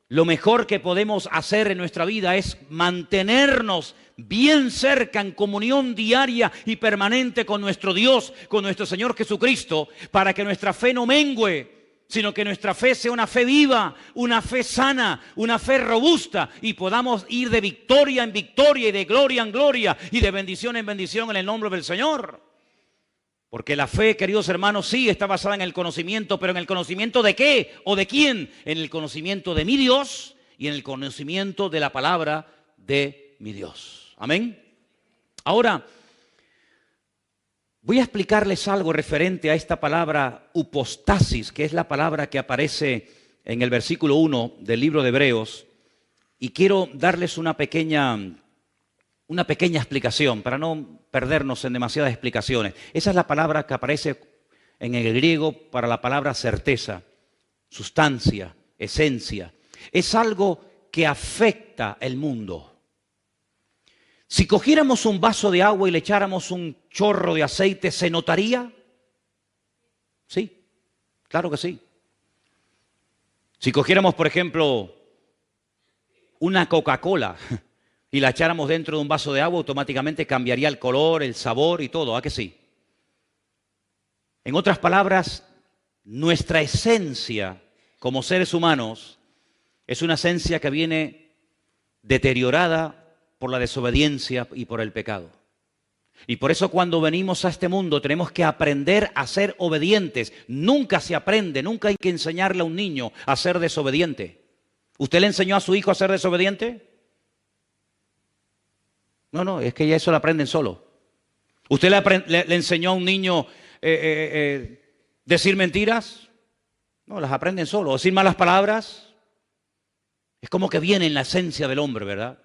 lo mejor que podemos hacer en nuestra vida es mantenernos bien cerca, en comunión diaria y permanente con nuestro Dios, con nuestro Señor Jesucristo, para que nuestra fe no mengüe, sino que nuestra fe sea una fe viva, una fe sana, una fe robusta, y podamos ir de victoria en victoria y de gloria en gloria y de bendición en bendición en el nombre del Señor. Porque la fe, queridos hermanos, sí está basada en el conocimiento, pero ¿en el conocimiento de qué o de quién? En el conocimiento de mi Dios y en el conocimiento de la palabra de mi Dios. Amén. Ahora, voy a explicarles algo referente a esta palabra upostasis, que es la palabra que aparece en el versículo 1 del libro de Hebreos, y quiero darles una pequeña explicación para no perdernos en demasiadas explicaciones. Esa es la palabra que aparece en el griego para la palabra certeza, sustancia, esencia. Es algo que afecta el mundo. Si cogiéramos un vaso de agua y le echáramos un chorro de aceite, ¿se notaría? Sí, claro que sí. Si cogiéramos, por ejemplo, una Coca-Cola y la echáramos dentro de un vaso de agua, automáticamente cambiaría el color, el sabor y todo, ¿a que sí? En otras palabras, nuestra esencia como seres humanos es una esencia que viene deteriorada por la desobediencia y por el pecado. Y por eso cuando venimos a este mundo tenemos que aprender a ser obedientes. Nunca se aprende, nunca hay que enseñarle a un niño a ser desobediente. ¿Usted le enseñó a su hijo a ser desobediente? No, es que ya eso lo aprenden solo. ¿Usted le enseñó a un niño decir mentiras? No, las aprenden solo. ¿Decir malas palabras? Es como que viene en la esencia del hombre, ¿verdad?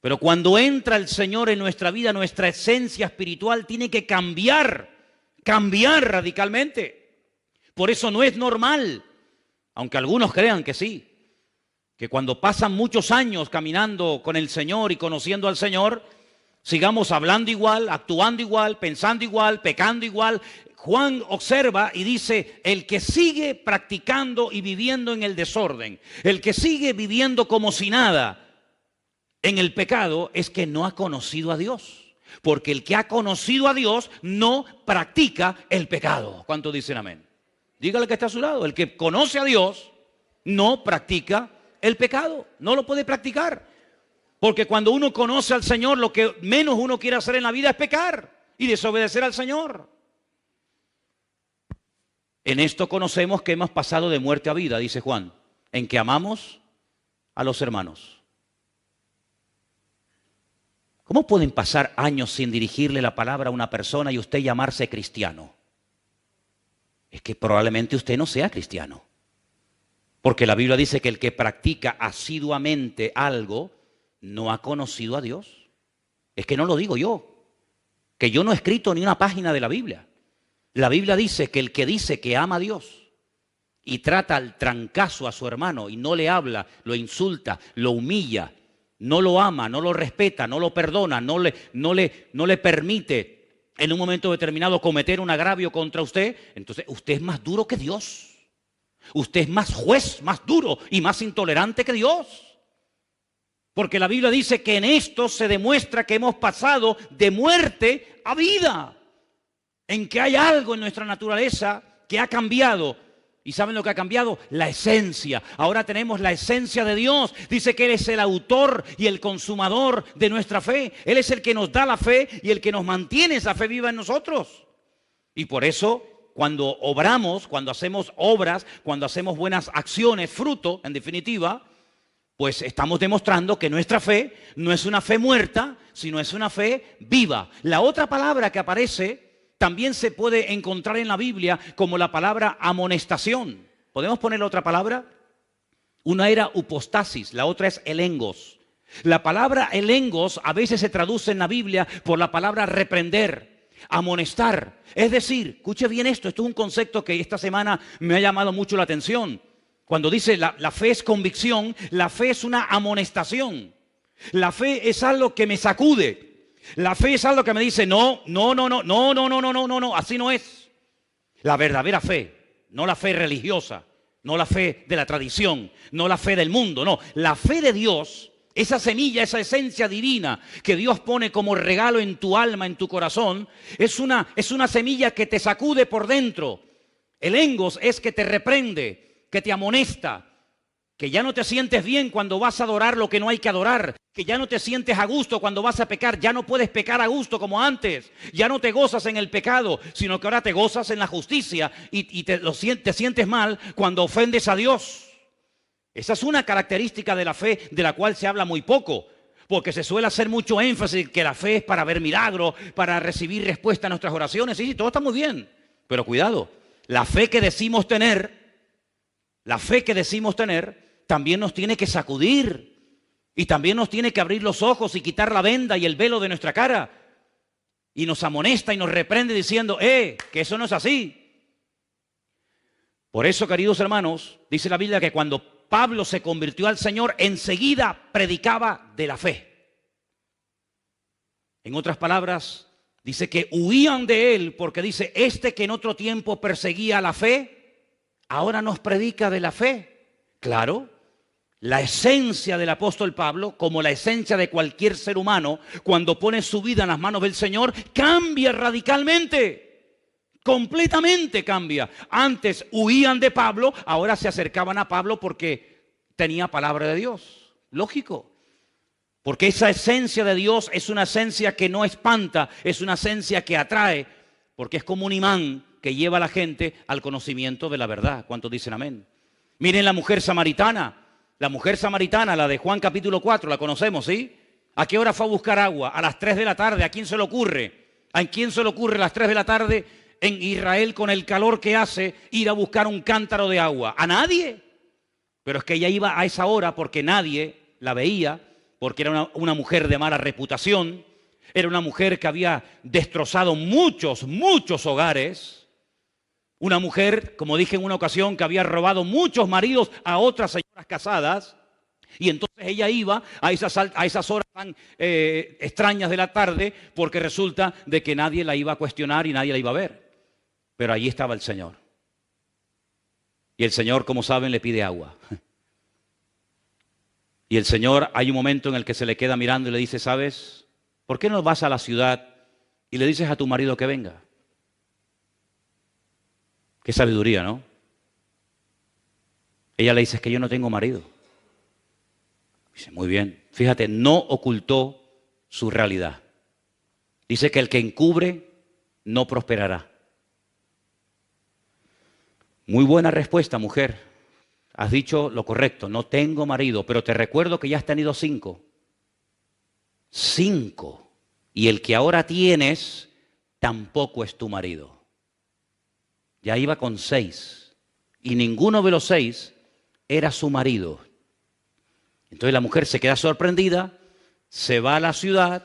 Pero cuando entra el Señor en nuestra vida, nuestra esencia espiritual tiene que cambiar radicalmente. Por eso no es normal, aunque algunos crean que sí, que cuando pasan muchos años caminando con el Señor y conociendo al Señor, sigamos hablando igual, actuando igual, pensando igual, pecando igual. Juan observa y dice, el que sigue practicando y viviendo en el desorden, el que sigue viviendo como si nada en el pecado, es que no ha conocido a Dios. Porque el que ha conocido a Dios no practica el pecado. ¿Cuántos dicen amén? Dígale que está a su lado. El que conoce a Dios no practica el pecado. No lo puede practicar. Porque cuando uno conoce al Señor, lo que menos uno quiere hacer en la vida es pecar y desobedecer al Señor. En esto conocemos que hemos pasado de muerte a vida, dice Juan, en que amamos a los hermanos. ¿Cómo pueden pasar años sin dirigirle la palabra a una persona y usted llamarse cristiano? Es que probablemente usted no sea cristiano. Porque la Biblia dice que el que practica asiduamente algo no ha conocido a Dios. Es que no lo digo yo, que yo no he escrito ni una página de la Biblia. La Biblia dice que ama a Dios y trata al trancazo a su hermano y no le habla, lo insulta, lo humilla, no lo ama, no lo respeta, no lo perdona, no le permite en un momento determinado cometer un agravio contra usted, entonces usted es más duro que Dios. Usted es más juez, más duro y más intolerante que Dios. Porque la Biblia dice que en esto se demuestra que hemos pasado de muerte a vida. En que hay algo en nuestra naturaleza que ha cambiado. ¿Y saben lo que ha cambiado? La esencia. Ahora tenemos la esencia de Dios. Dice que Él es el autor y el consumador de nuestra fe. Él es el que nos da la fe y el que nos mantiene esa fe viva en nosotros. Y por eso, cuando obramos, cuando hacemos obras, cuando hacemos buenas acciones, fruto, en definitiva, pues estamos demostrando que nuestra fe no es una fe muerta, sino es una fe viva. La otra palabra que aparece también se puede encontrar en la Biblia como la palabra amonestación. ¿Podemos poner otra palabra? Una era upostasis, la otra es elengos. La palabra elengos a veces se traduce en la Biblia por la palabra reprender, amonestar. Es decir, escuche bien esto es un concepto que esta semana me ha llamado mucho la atención. Cuando dice la fe es convicción, la fe es una amonestación. La fe es algo que me sacude. La fe es algo que me dice, no, así no es. La verdadera fe, no la fe religiosa, no la fe de la tradición, no la fe del mundo, no. La fe de Dios, esa semilla, esa esencia divina que Dios pone como regalo en tu alma, en tu corazón, es una semilla que te sacude por dentro. El engos es que te reprende, que te amonesta, que ya no te sientes bien cuando vas a adorar lo que no hay que adorar, que ya no te sientes a gusto cuando vas a pecar, ya no puedes pecar a gusto como antes, ya no te gozas en el pecado, sino que ahora te gozas en la justicia y te sientes mal cuando ofendes a Dios. Esa es una característica de la fe de la cual se habla muy poco, porque se suele hacer mucho énfasis que la fe es para ver milagros, para recibir respuesta a nuestras oraciones. Sí, todo está muy bien, pero cuidado, la fe que decimos tener también nos tiene que sacudir y también nos tiene que abrir los ojos y quitar la venda y el velo de nuestra cara y nos amonesta y nos reprende diciendo, que eso no es así. Por eso, queridos hermanos, dice la Biblia que cuando Pablo se convirtió al Señor, enseguida predicaba de la fe. En otras palabras, dice que huían de él porque dice, que en otro tiempo perseguía la fe, ahora nos predica de la fe. Claro, La esencia del apóstol Pablo, como la esencia de cualquier ser humano, cuando pone su vida en las manos del Señor, cambia radicalmente, completamente cambia. Antes huían de Pablo, ahora se acercaban a Pablo porque tenía palabra de Dios. Lógico, porque esa esencia de Dios es una esencia que no espanta, es una esencia que atrae, porque es como un imán que lleva a la gente al conocimiento de la verdad. ¿Cuántos dicen amén? Miren la mujer samaritana. La mujer samaritana, la de Juan capítulo 4, la conocemos, ¿sí? ¿A qué hora fue a buscar agua? A las 3 de la tarde. ¿A quién se le ocurre? ¿A quién se le ocurre a las 3 de la tarde en Israel con el calor que hace ir a buscar un cántaro de agua? ¿A nadie? Pero es que ella iba a esa hora porque nadie la veía, porque era una mujer de mala reputación, era una mujer que había destrozado muchos hogares. Una mujer, como dije en una ocasión, que había robado muchos maridos a otras señoras casadas. Y entonces ella iba a esas horas tan extrañas de la tarde, porque resulta de que nadie la iba a cuestionar y nadie la iba a ver. Pero allí estaba el Señor. Y el Señor, como saben, le pide agua. Y el Señor, hay un momento en el que se le queda mirando y le dice, ¿sabes? ¿Por qué no vas a la ciudad y le dices a tu marido que venga? Qué sabiduría, ¿no? Ella le dice, es que yo no tengo marido. Dice, muy bien. Fíjate, no ocultó su realidad. Dice que el que encubre no prosperará. Muy buena respuesta, mujer. Has dicho lo correcto, no tengo marido, pero te recuerdo que ya has tenido 5. 5. Y el que ahora tienes tampoco es tu marido. Ya iba con 6. Y ninguno de los 6 era su marido. Entonces la mujer se queda sorprendida, se va a la ciudad,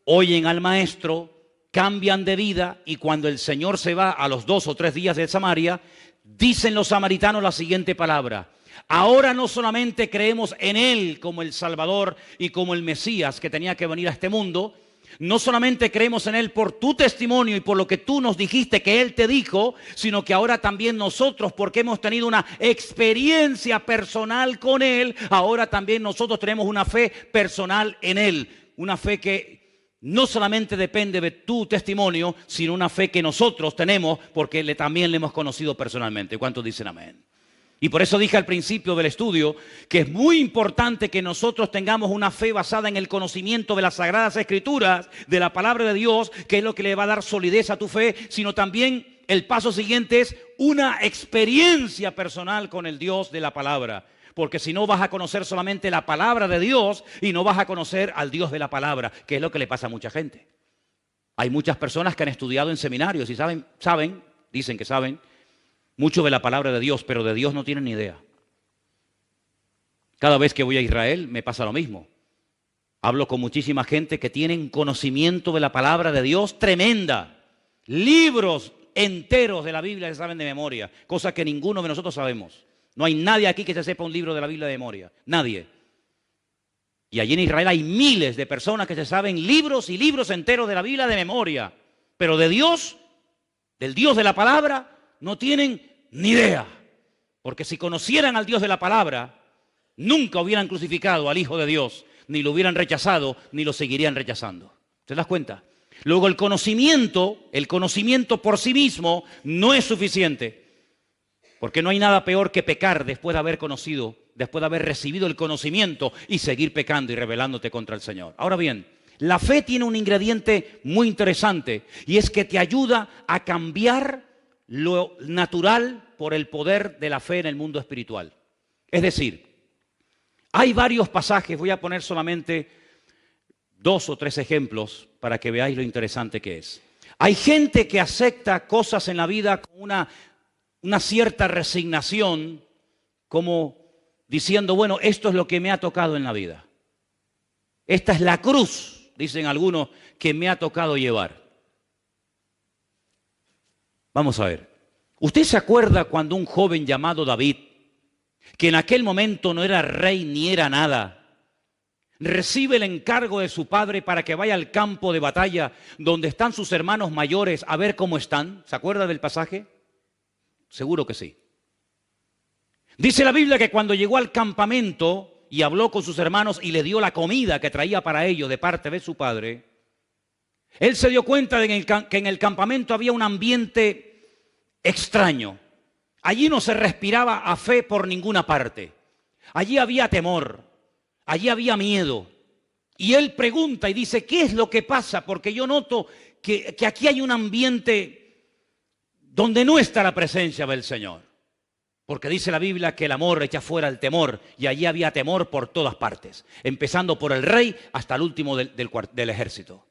oyen al maestro, cambian de vida y cuando el Señor se va a los 2 o 3 días de Samaria, dicen los samaritanos la siguiente palabra. Ahora no solamente creemos en Él como el Salvador y como el Mesías que tenía que venir a este mundo, no solamente creemos en Él por tu testimonio y por lo que tú nos dijiste que Él te dijo, sino que ahora también nosotros, porque hemos tenido una experiencia personal con Él, ahora también nosotros tenemos una fe personal en Él. Una fe que no solamente depende de tu testimonio, sino una fe que nosotros tenemos porque también le hemos conocido personalmente. ¿Cuántos dicen amén? Y por eso dije al principio del estudio que es muy importante que nosotros tengamos una fe basada en el conocimiento de las Sagradas Escrituras, de la palabra de Dios, que es lo que le va a dar solidez a tu fe, sino también el paso siguiente es una experiencia personal con el Dios de la palabra. Porque si no vas a conocer solamente la palabra de Dios y no vas a conocer al Dios de la palabra, que es lo que le pasa a mucha gente. Hay muchas personas que han estudiado en seminarios y dicen que saben, mucho de la palabra de Dios, pero de Dios no tienen ni idea. Cada vez que voy a Israel me pasa lo mismo. Hablo con muchísima gente que tienen conocimiento de la palabra de Dios tremenda. Libros enteros de la Biblia se saben de memoria, cosa que ninguno de nosotros sabemos. No hay nadie aquí que se sepa un libro de la Biblia de memoria. Nadie. Y allí en Israel hay miles de personas que se saben libros y libros enteros de la Biblia de memoria. Pero de Dios, del Dios de la palabra, no tienen ni idea, porque si conocieran al Dios de la palabra, nunca hubieran crucificado al Hijo de Dios, ni lo hubieran rechazado, ni lo seguirían rechazando. ¿Te das cuenta? Luego el conocimiento por sí mismo no es suficiente, porque no hay nada peor que pecar después de haber conocido, después de haber recibido el conocimiento y seguir pecando y rebelándote contra el Señor. Ahora bien, la fe tiene un ingrediente muy interesante y es que te ayuda a cambiar lo natural por el poder de la fe en el mundo espiritual. Es decir, hay varios pasajes, voy a poner solamente 2 o 3 ejemplos para que veáis lo interesante que es. Hay gente que acepta cosas en la vida con una cierta resignación, como diciendo, bueno, esto es lo que me ha tocado en la vida. Esta es la cruz, dicen algunos, que me ha tocado llevar. Vamos a ver. ¿Usted se acuerda cuando un joven llamado David, que en aquel momento no era rey ni era nada, recibe el encargo de su padre para que vaya al campo de batalla donde están sus hermanos mayores a ver cómo están? ¿Se acuerda del pasaje? Seguro que sí. Dice la Biblia que cuando llegó al campamento y habló con sus hermanos y le dio la comida que traía para ellos de parte de su padre, él se dio cuenta de que en el campamento había un ambiente extraño. Allí no se respiraba a fe por ninguna parte. Allí había temor, allí había miedo. Y él pregunta y dice, ¿qué es lo que pasa? Porque yo noto que aquí hay un ambiente donde no está la presencia del Señor. Porque dice la Biblia que el amor echa fuera el temor, y allí había temor por todas partes, empezando por el rey hasta el último del ejército.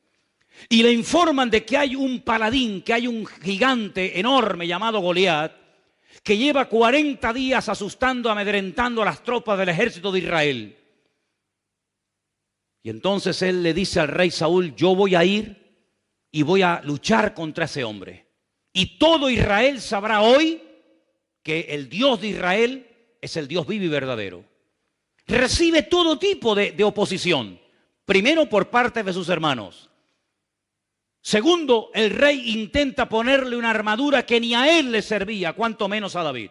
Y le informan de que hay un paladín, que hay un gigante enorme llamado Goliat, que lleva 40 días asustando, amedrentando a las tropas del ejército de Israel. Y entonces él le dice al rey Saúl, yo voy a ir y voy a luchar contra ese hombre. Y todo Israel sabrá hoy que el Dios de Israel es el Dios vivo y verdadero. Recibe todo tipo de oposición. Primero por parte de sus hermanos. Segundo, el rey intenta ponerle una armadura que ni a él le servía, cuanto menos a David.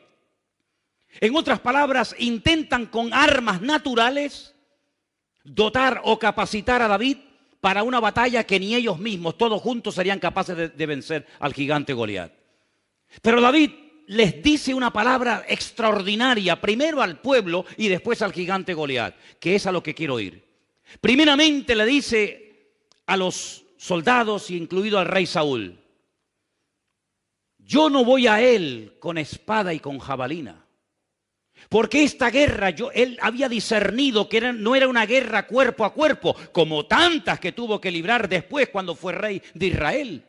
En otras palabras, intentan con armas naturales dotar o capacitar a David para una batalla que ni ellos mismos, todos juntos, serían capaces de vencer al gigante Goliat. Pero David les dice una palabra extraordinaria, primero al pueblo y después al gigante Goliat, que es a lo que quiero ir. Primeramente le dice a los soldados, incluido al rey Saúl, yo no voy a él con espada y con jabalina, porque esta guerra, él había discernido que no era una guerra cuerpo a cuerpo, como tantas que tuvo que librar después cuando fue rey de Israel,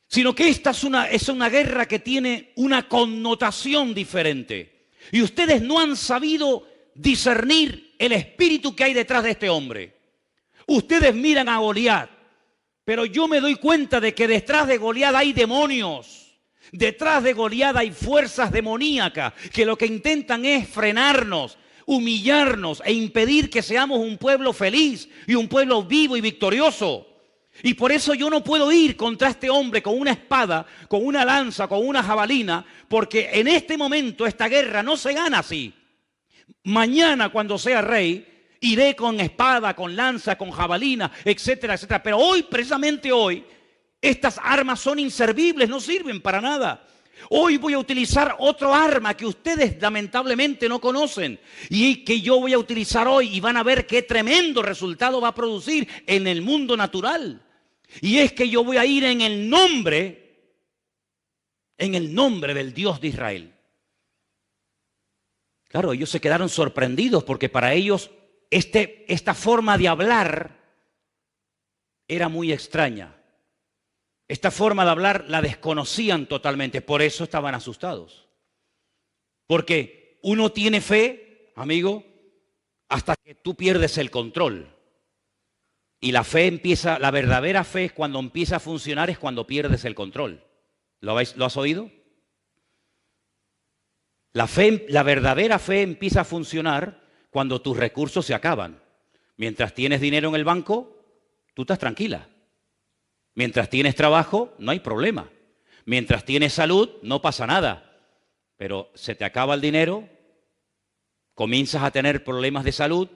sino que esta es una guerra que tiene una connotación diferente. Y ustedes no han sabido discernir el espíritu que hay detrás de este hombre. Ustedes miran a Goliat, pero yo me doy cuenta de que detrás de Goliat hay demonios. Detrás de Goliat hay fuerzas demoníacas que lo que intentan es frenarnos, humillarnos e impedir que seamos un pueblo feliz y un pueblo vivo y victorioso. Y por eso yo no puedo ir contra este hombre con una espada, con una lanza, con una jabalina, porque en este momento esta guerra no se gana así. Mañana, cuando sea rey, iré con espada, con lanza, con jabalina, etcétera, etcétera. Pero hoy, precisamente hoy, estas armas son inservibles, no sirven para nada. Hoy voy a utilizar otro arma que ustedes lamentablemente no conocen y que yo voy a utilizar hoy, y van a ver qué tremendo resultado va a producir en el mundo natural. Y es que yo voy a ir en el nombre del Dios de Israel. Claro, ellos se quedaron sorprendidos porque para ellos esta forma de hablar era muy extraña. Esta forma de hablar la desconocían totalmente, por eso estaban asustados. Porque uno tiene fe, amigo, hasta que tú pierdes el control. Y la verdadera fe es cuando empieza a funcionar, es cuando pierdes el control. ¿Lo has oído? La verdadera fe empieza a funcionar cuando tus recursos se acaban. Mientras tienes dinero en el banco, tú estás tranquila. Mientras tienes trabajo, no hay problema. Mientras tienes salud, no pasa nada. Pero se te acaba el dinero, comienzas a tener problemas de salud,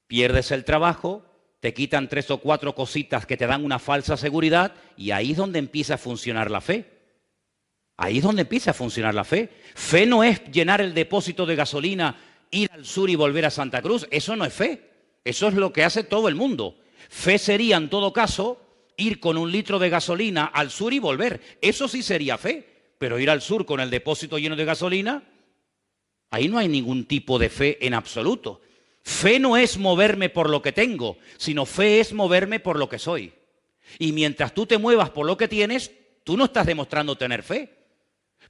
pierdes el trabajo, te quitan 3 o 4 cositas que te dan una falsa seguridad, y ahí es donde empieza a funcionar la fe. Ahí es donde empieza a funcionar la fe. Fe no es llenar el depósito de gasolina, ir al sur y volver a Santa Cruz. Eso no es fe. Eso es lo que hace todo el mundo. Fe sería, en todo caso, ir con 1 litro de gasolina al sur y volver. Eso sí sería fe. Pero ir al sur con el depósito lleno de gasolina, ahí no hay ningún tipo de fe en absoluto. Fe no es moverme por lo que tengo, sino fe es moverme por lo que soy. Y mientras tú te muevas por lo que tienes, tú no estás demostrando tener fe.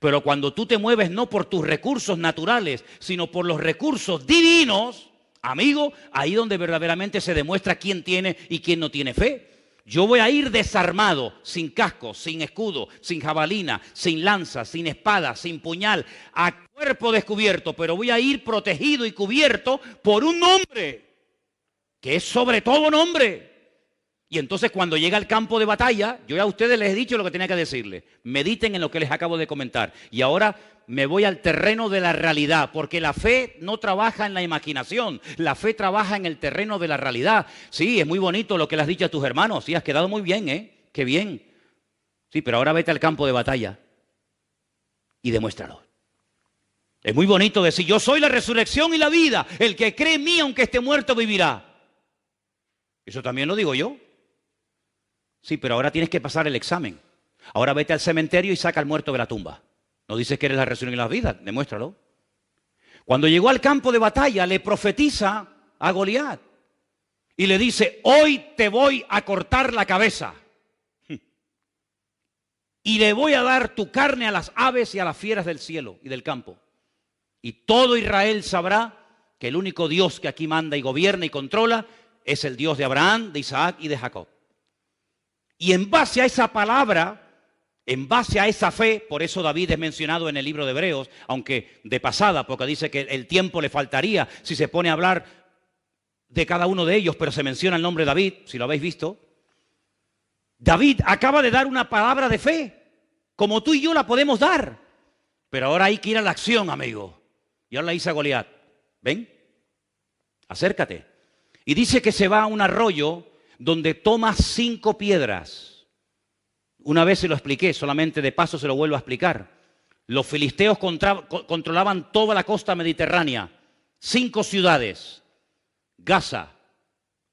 Pero cuando tú te mueves no por tus recursos naturales, sino por los recursos divinos, amigo, ahí donde verdaderamente se demuestra quién tiene y quién no tiene fe. Yo voy a ir desarmado, sin casco, sin escudo, sin jabalina, sin lanza, sin espada, sin puñal, a cuerpo descubierto, pero voy a ir protegido y cubierto por un nombre, que es sobre todo nombre. Y entonces cuando llega al campo de batalla, yo ya a ustedes les he dicho lo que tenía que decirles. Mediten en lo que les acabo de comentar. Y ahora me voy al terreno de la realidad, porque la fe no trabaja en la imaginación, la fe trabaja en el terreno de la realidad. Sí, es muy bonito lo que le has dicho a tus hermanos, sí, has quedado muy bien, ¿eh? Qué bien. Sí, pero ahora vete al campo de batalla y demuéstralo. Es muy bonito decir, yo soy la resurrección y la vida, el que cree en mí aunque esté muerto vivirá. Eso también lo digo yo. Sí, pero ahora tienes que pasar el examen. Ahora vete al cementerio y saca al muerto de la tumba. No dices que eres la resurrección y la vida, demuéstralo. Cuando llegó al campo de batalla, le profetiza a Goliat y le dice, hoy te voy a cortar la cabeza y le voy a dar tu carne a las aves y a las fieras del cielo y del campo. Y todo Israel sabrá que el único Dios que aquí manda y gobierna y controla es el Dios de Abraham, de Isaac y de Jacob. Y en base a esa palabra, en base a esa fe, por eso David es mencionado en el libro de Hebreos, aunque de pasada, porque dice que el tiempo le faltaría si se pone a hablar de cada uno de ellos, pero se menciona el nombre de David, si lo habéis visto. David acaba de dar una palabra de fe, como tú y yo la podemos dar, pero ahora hay que ir a la acción, amigo. Y ahora la dice a Goliat, ven, acércate. Y dice que se va a un arroyo donde toma 5 piedras. Una vez se lo expliqué, solamente de paso se lo vuelvo a explicar. Los filisteos controlaban toda la costa mediterránea. 5 ciudades. Gaza,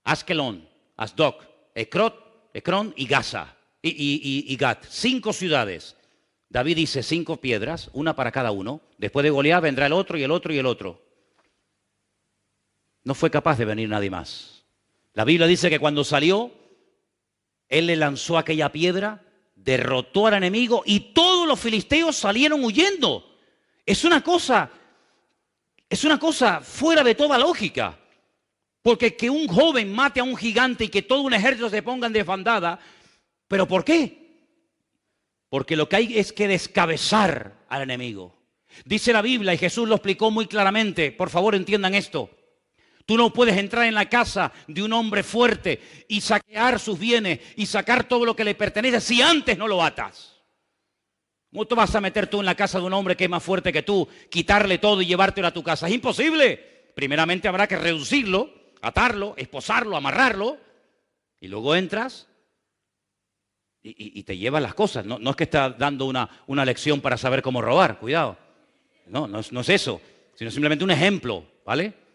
Askelón, Asdod, Ecrón y Gaza. Y Gat. 5 ciudades. David dice 5 piedras, una para cada uno. Después de Goliat vendrá el otro y el otro y el otro. No fue capaz de venir nadie más. La Biblia dice que cuando salió, él le lanzó aquella piedra, derrotó al enemigo y todos los filisteos salieron huyendo. Es una cosa fuera de toda lógica. Porque que un joven mate a un gigante y que todo un ejército se ponga en desbandada, ¿pero por qué? Porque lo que hay es que descabezar al enemigo. Dice la Biblia, y Jesús lo explicó muy claramente, por favor entiendan esto. Tú no puedes entrar en la casa de un hombre fuerte y saquear sus bienes y sacar todo lo que le pertenece si antes no lo atas. ¿Cómo te vas a meter tú en la casa de un hombre que es más fuerte que tú, quitarle todo y llevártelo a tu casa? Es imposible. Primeramente habrá que reducirlo, atarlo, esposarlo, amarrarlo y luego entras y te llevas las cosas. No es que estás dando una lección para saber cómo robar, cuidado. No es eso, sino simplemente un ejemplo, ¿vale?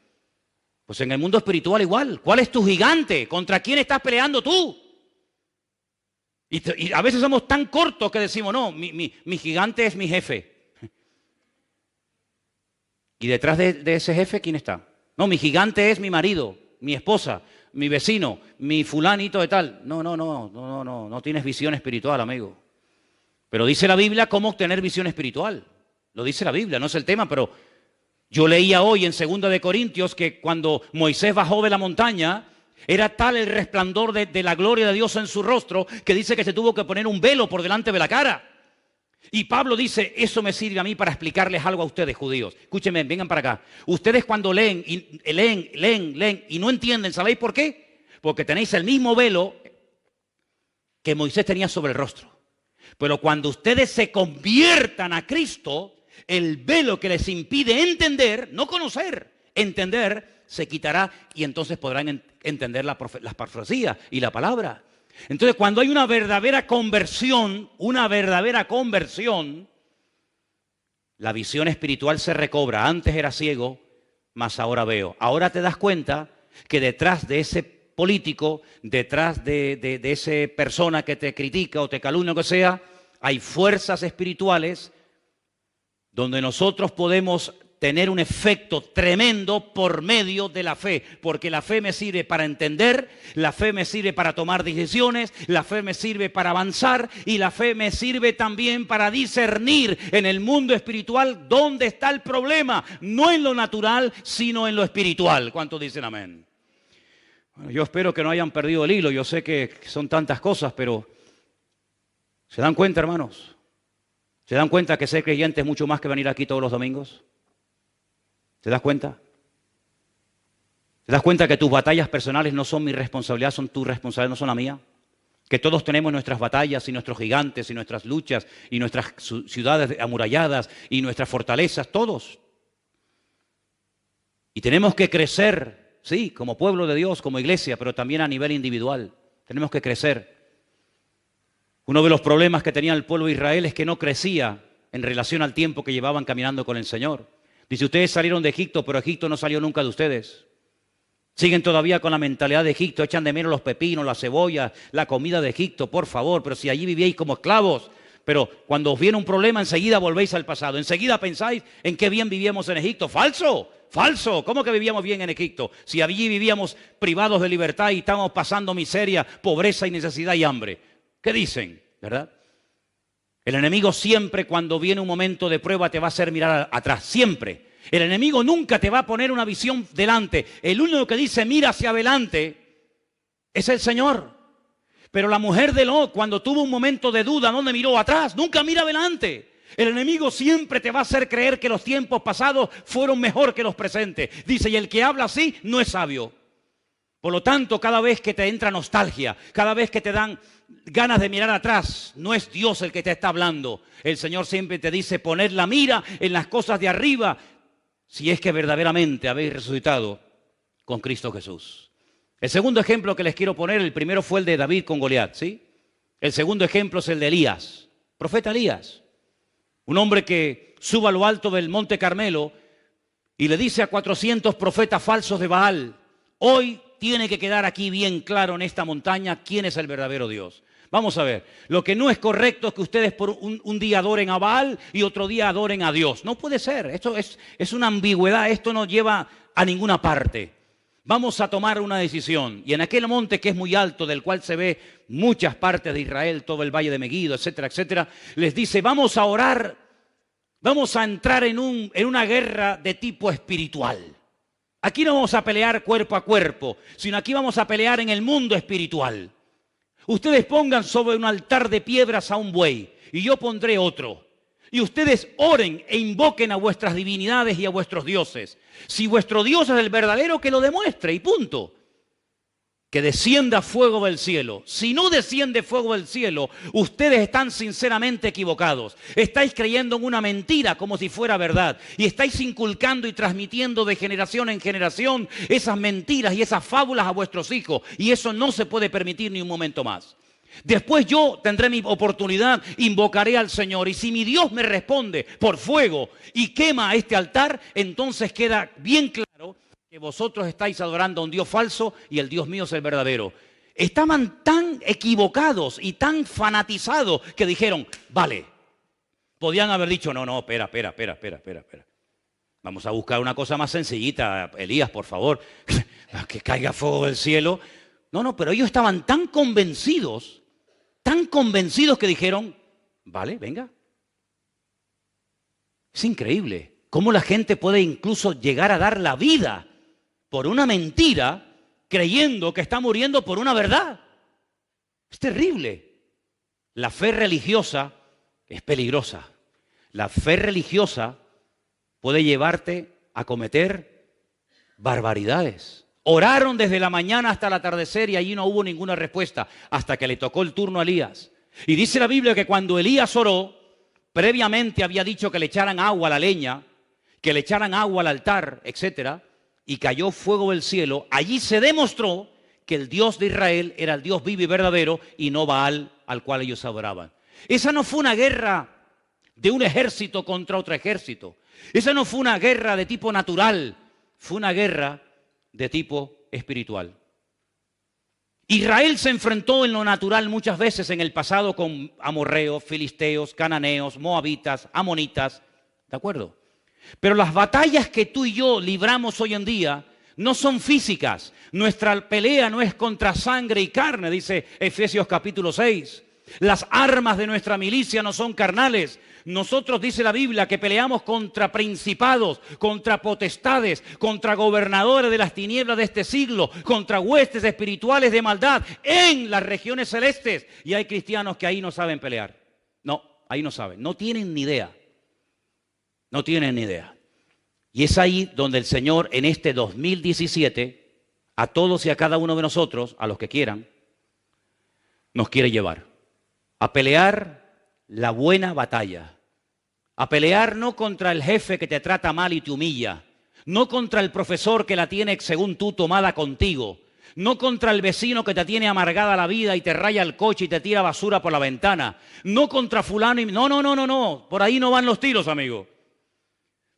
Pues en el mundo espiritual igual. ¿Cuál es tu gigante? ¿Contra quién estás peleando tú? Y a veces somos tan cortos que decimos, no, mi gigante es mi jefe. Y detrás de ese jefe, ¿quién está? No, mi gigante es mi marido, mi esposa, mi vecino, mi fulanito de tal. No tienes visión espiritual, amigo. Pero dice la Biblia cómo obtener visión espiritual. Lo dice la Biblia, no es el tema, pero yo leía hoy en 2 de Corintios que cuando Moisés bajó de la montaña, era tal el resplandor de la gloria de Dios en su rostro que dice que se tuvo que poner un velo por delante de la cara. Y Pablo dice, eso me sirve a mí para explicarles algo a ustedes, judíos. Escúchenme, vengan para acá. Ustedes cuando leen y no entienden, ¿sabéis por qué? Porque tenéis el mismo velo que Moisés tenía sobre el rostro. Pero cuando ustedes se conviertan a Cristo, el velo que les impide entender, no conocer, entender, se quitará y entonces podrán entender las profecías y la palabra. Entonces, cuando hay una verdadera conversión, la visión espiritual se recobra. Antes era ciego, mas ahora veo. Ahora te das cuenta que detrás de ese político, detrás de esa persona que te critica o te calumnia o que sea, hay fuerzas espirituales donde nosotros podemos tener un efecto tremendo por medio de la fe, porque la fe me sirve para entender, la fe me sirve para tomar decisiones, la fe me sirve para avanzar y la fe me sirve también para discernir en el mundo espiritual dónde está el problema, no en lo natural, sino en lo espiritual. ¿Cuántos dicen amén? Bueno, yo espero que no hayan perdido el hilo, yo sé que son tantas cosas, pero ¿se dan cuenta, hermanos? ¿Se dan cuenta que ser creyente es mucho más que venir aquí todos los domingos? ¿Te das cuenta? ¿Te das cuenta que tus batallas personales no son mi responsabilidad, son tu responsabilidad, no son la mía? Que todos tenemos nuestras batallas y nuestros gigantes y nuestras luchas y nuestras ciudades amuralladas y nuestras fortalezas, todos. Y tenemos que crecer, sí, como pueblo de Dios, como iglesia, pero también a nivel individual. Tenemos que crecer. Uno de los problemas que tenía el pueblo de Israel es que no crecía en relación al tiempo que llevaban caminando con el Señor. Dice, ustedes salieron de Egipto, pero Egipto no salió nunca de ustedes. Siguen todavía con la mentalidad de Egipto, echan de menos los pepinos, las cebollas, la comida de Egipto, por favor, pero si allí vivíais como esclavos. Pero cuando os viene un problema, enseguida volvéis al pasado, enseguida pensáis en qué bien vivíamos en Egipto. ¡Falso! ¡Falso! ¿Cómo que vivíamos bien en Egipto? Si allí vivíamos privados de libertad y estábamos pasando miseria, pobreza y necesidad y hambre. ¿Qué dicen? ¿Verdad? El enemigo siempre, cuando viene un momento de prueba, te va a hacer mirar atrás, siempre. El enemigo nunca te va a poner una visión delante. El único que dice mira hacia adelante es el Señor. Pero la mujer de Lot, cuando tuvo un momento de duda, ¿dónde miró? Atrás, nunca mira adelante. El enemigo siempre te va a hacer creer que los tiempos pasados fueron mejor que los presentes. Dice, y el que habla así no es sabio. Por lo tanto, cada vez que te entra nostalgia, cada vez que te dan ganas de mirar atrás, no es Dios el que te está hablando. El Señor siempre te dice poner la mira en las cosas de arriba, si es que verdaderamente habéis resucitado con Cristo Jesús. El segundo ejemplo que les quiero poner, el primero fue el de David con Goliat, ¿sí? El segundo ejemplo es el de Elías, profeta Elías. Un hombre que sube a lo alto del Monte Carmelo y le dice a 400 profetas falsos de Baal, hoy tiene que quedar aquí bien claro en esta montaña quién es el verdadero Dios. Vamos a ver, lo que no es correcto es que ustedes por un día adoren a Baal y otro día adoren a Dios. No puede ser, esto es una ambigüedad, esto no lleva a ninguna parte. Vamos a tomar una decisión. Y en aquel monte que es muy alto, del cual se ve muchas partes de Israel, todo el valle de Meguido, etcétera, etcétera, les dice, vamos a orar, vamos a entrar en una guerra de tipo espiritual. Aquí no vamos a pelear cuerpo a cuerpo, sino aquí vamos a pelear en el mundo espiritual. Ustedes pongan sobre un altar de piedras a un buey y yo pondré otro. Y ustedes oren e invoquen a vuestras divinidades y a vuestros dioses. Si vuestro Dios es el verdadero, que lo demuestre y punto. Que descienda fuego del cielo. Si no desciende fuego del cielo, ustedes están sinceramente equivocados. Estáis creyendo en una mentira como si fuera verdad. Y estáis inculcando y transmitiendo de generación en generación esas mentiras y esas fábulas a vuestros hijos. Y eso no se puede permitir ni un momento más. Después yo tendré mi oportunidad, invocaré al Señor. Y si mi Dios me responde por fuego y quema este altar, entonces queda bien claro que vosotros estáis adorando a un Dios falso y el Dios mío es el verdadero. Estaban tan equivocados y tan fanatizados que dijeron, vale. Podían haber dicho, no, espera. Vamos a buscar una cosa más sencillita, Elías, por favor, que caiga fuego del cielo. No, pero ellos estaban tan convencidos que dijeron, vale, venga. Es increíble cómo la gente puede incluso llegar a dar la vida por una mentira, creyendo que está muriendo por una verdad. Es terrible. La fe religiosa es peligrosa. La fe religiosa puede llevarte a cometer barbaridades. Oraron desde la mañana hasta el atardecer y allí no hubo ninguna respuesta hasta que le tocó el turno a Elías. Y dice la Biblia que cuando Elías oró, previamente había dicho que le echaran agua a la leña, que le echaran agua al altar, etcétera, y cayó fuego del cielo. Allí se demostró que el Dios de Israel era el Dios vivo y verdadero y no Baal al cual ellos adoraban. Esa no fue una guerra de un ejército contra otro ejército. Esa no fue una guerra de tipo natural, fue una guerra de tipo espiritual. Israel se enfrentó en lo natural muchas veces en el pasado con amorreos, filisteos, cananeos, moabitas, amonitas, ¿de acuerdo? Pero las batallas que tú y yo libramos hoy en día no son físicas. Nuestra pelea no es contra sangre y carne, dice Efesios capítulo 6. Las armas de nuestra milicia no son carnales. Nosotros, dice la Biblia, que peleamos contra principados, contra potestades, contra gobernadores de las tinieblas de este siglo, contra huestes espirituales de maldad en las regiones celestes. Y hay cristianos que ahí no saben pelear. No, ahí no saben, no tienen ni idea. No tienen ni idea. Y es ahí donde el Señor en este 2017 a todos y a cada uno de nosotros, a los que quieran, nos quiere llevar a pelear la buena batalla, a pelear no contra el jefe que te trata mal y te humilla, no contra el profesor que la tiene según tú tomada contigo, no contra el vecino que te tiene amargada la vida y te raya el coche y te tira basura por la ventana, no contra fulano y... No, por ahí no van los tiros, amigo.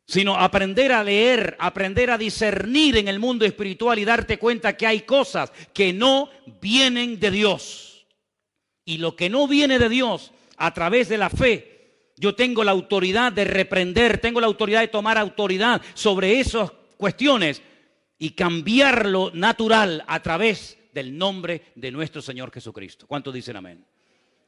Sino aprender a leer, aprender a discernir en el mundo espiritual y darte cuenta que hay cosas que no vienen de Dios. Y lo que no viene de Dios, a través de la fe, yo tengo la autoridad de reprender, tengo la autoridad de tomar autoridad sobre esas cuestiones y cambiar lo natural a través del nombre de nuestro Señor Jesucristo. ¿Cuántos dicen amén?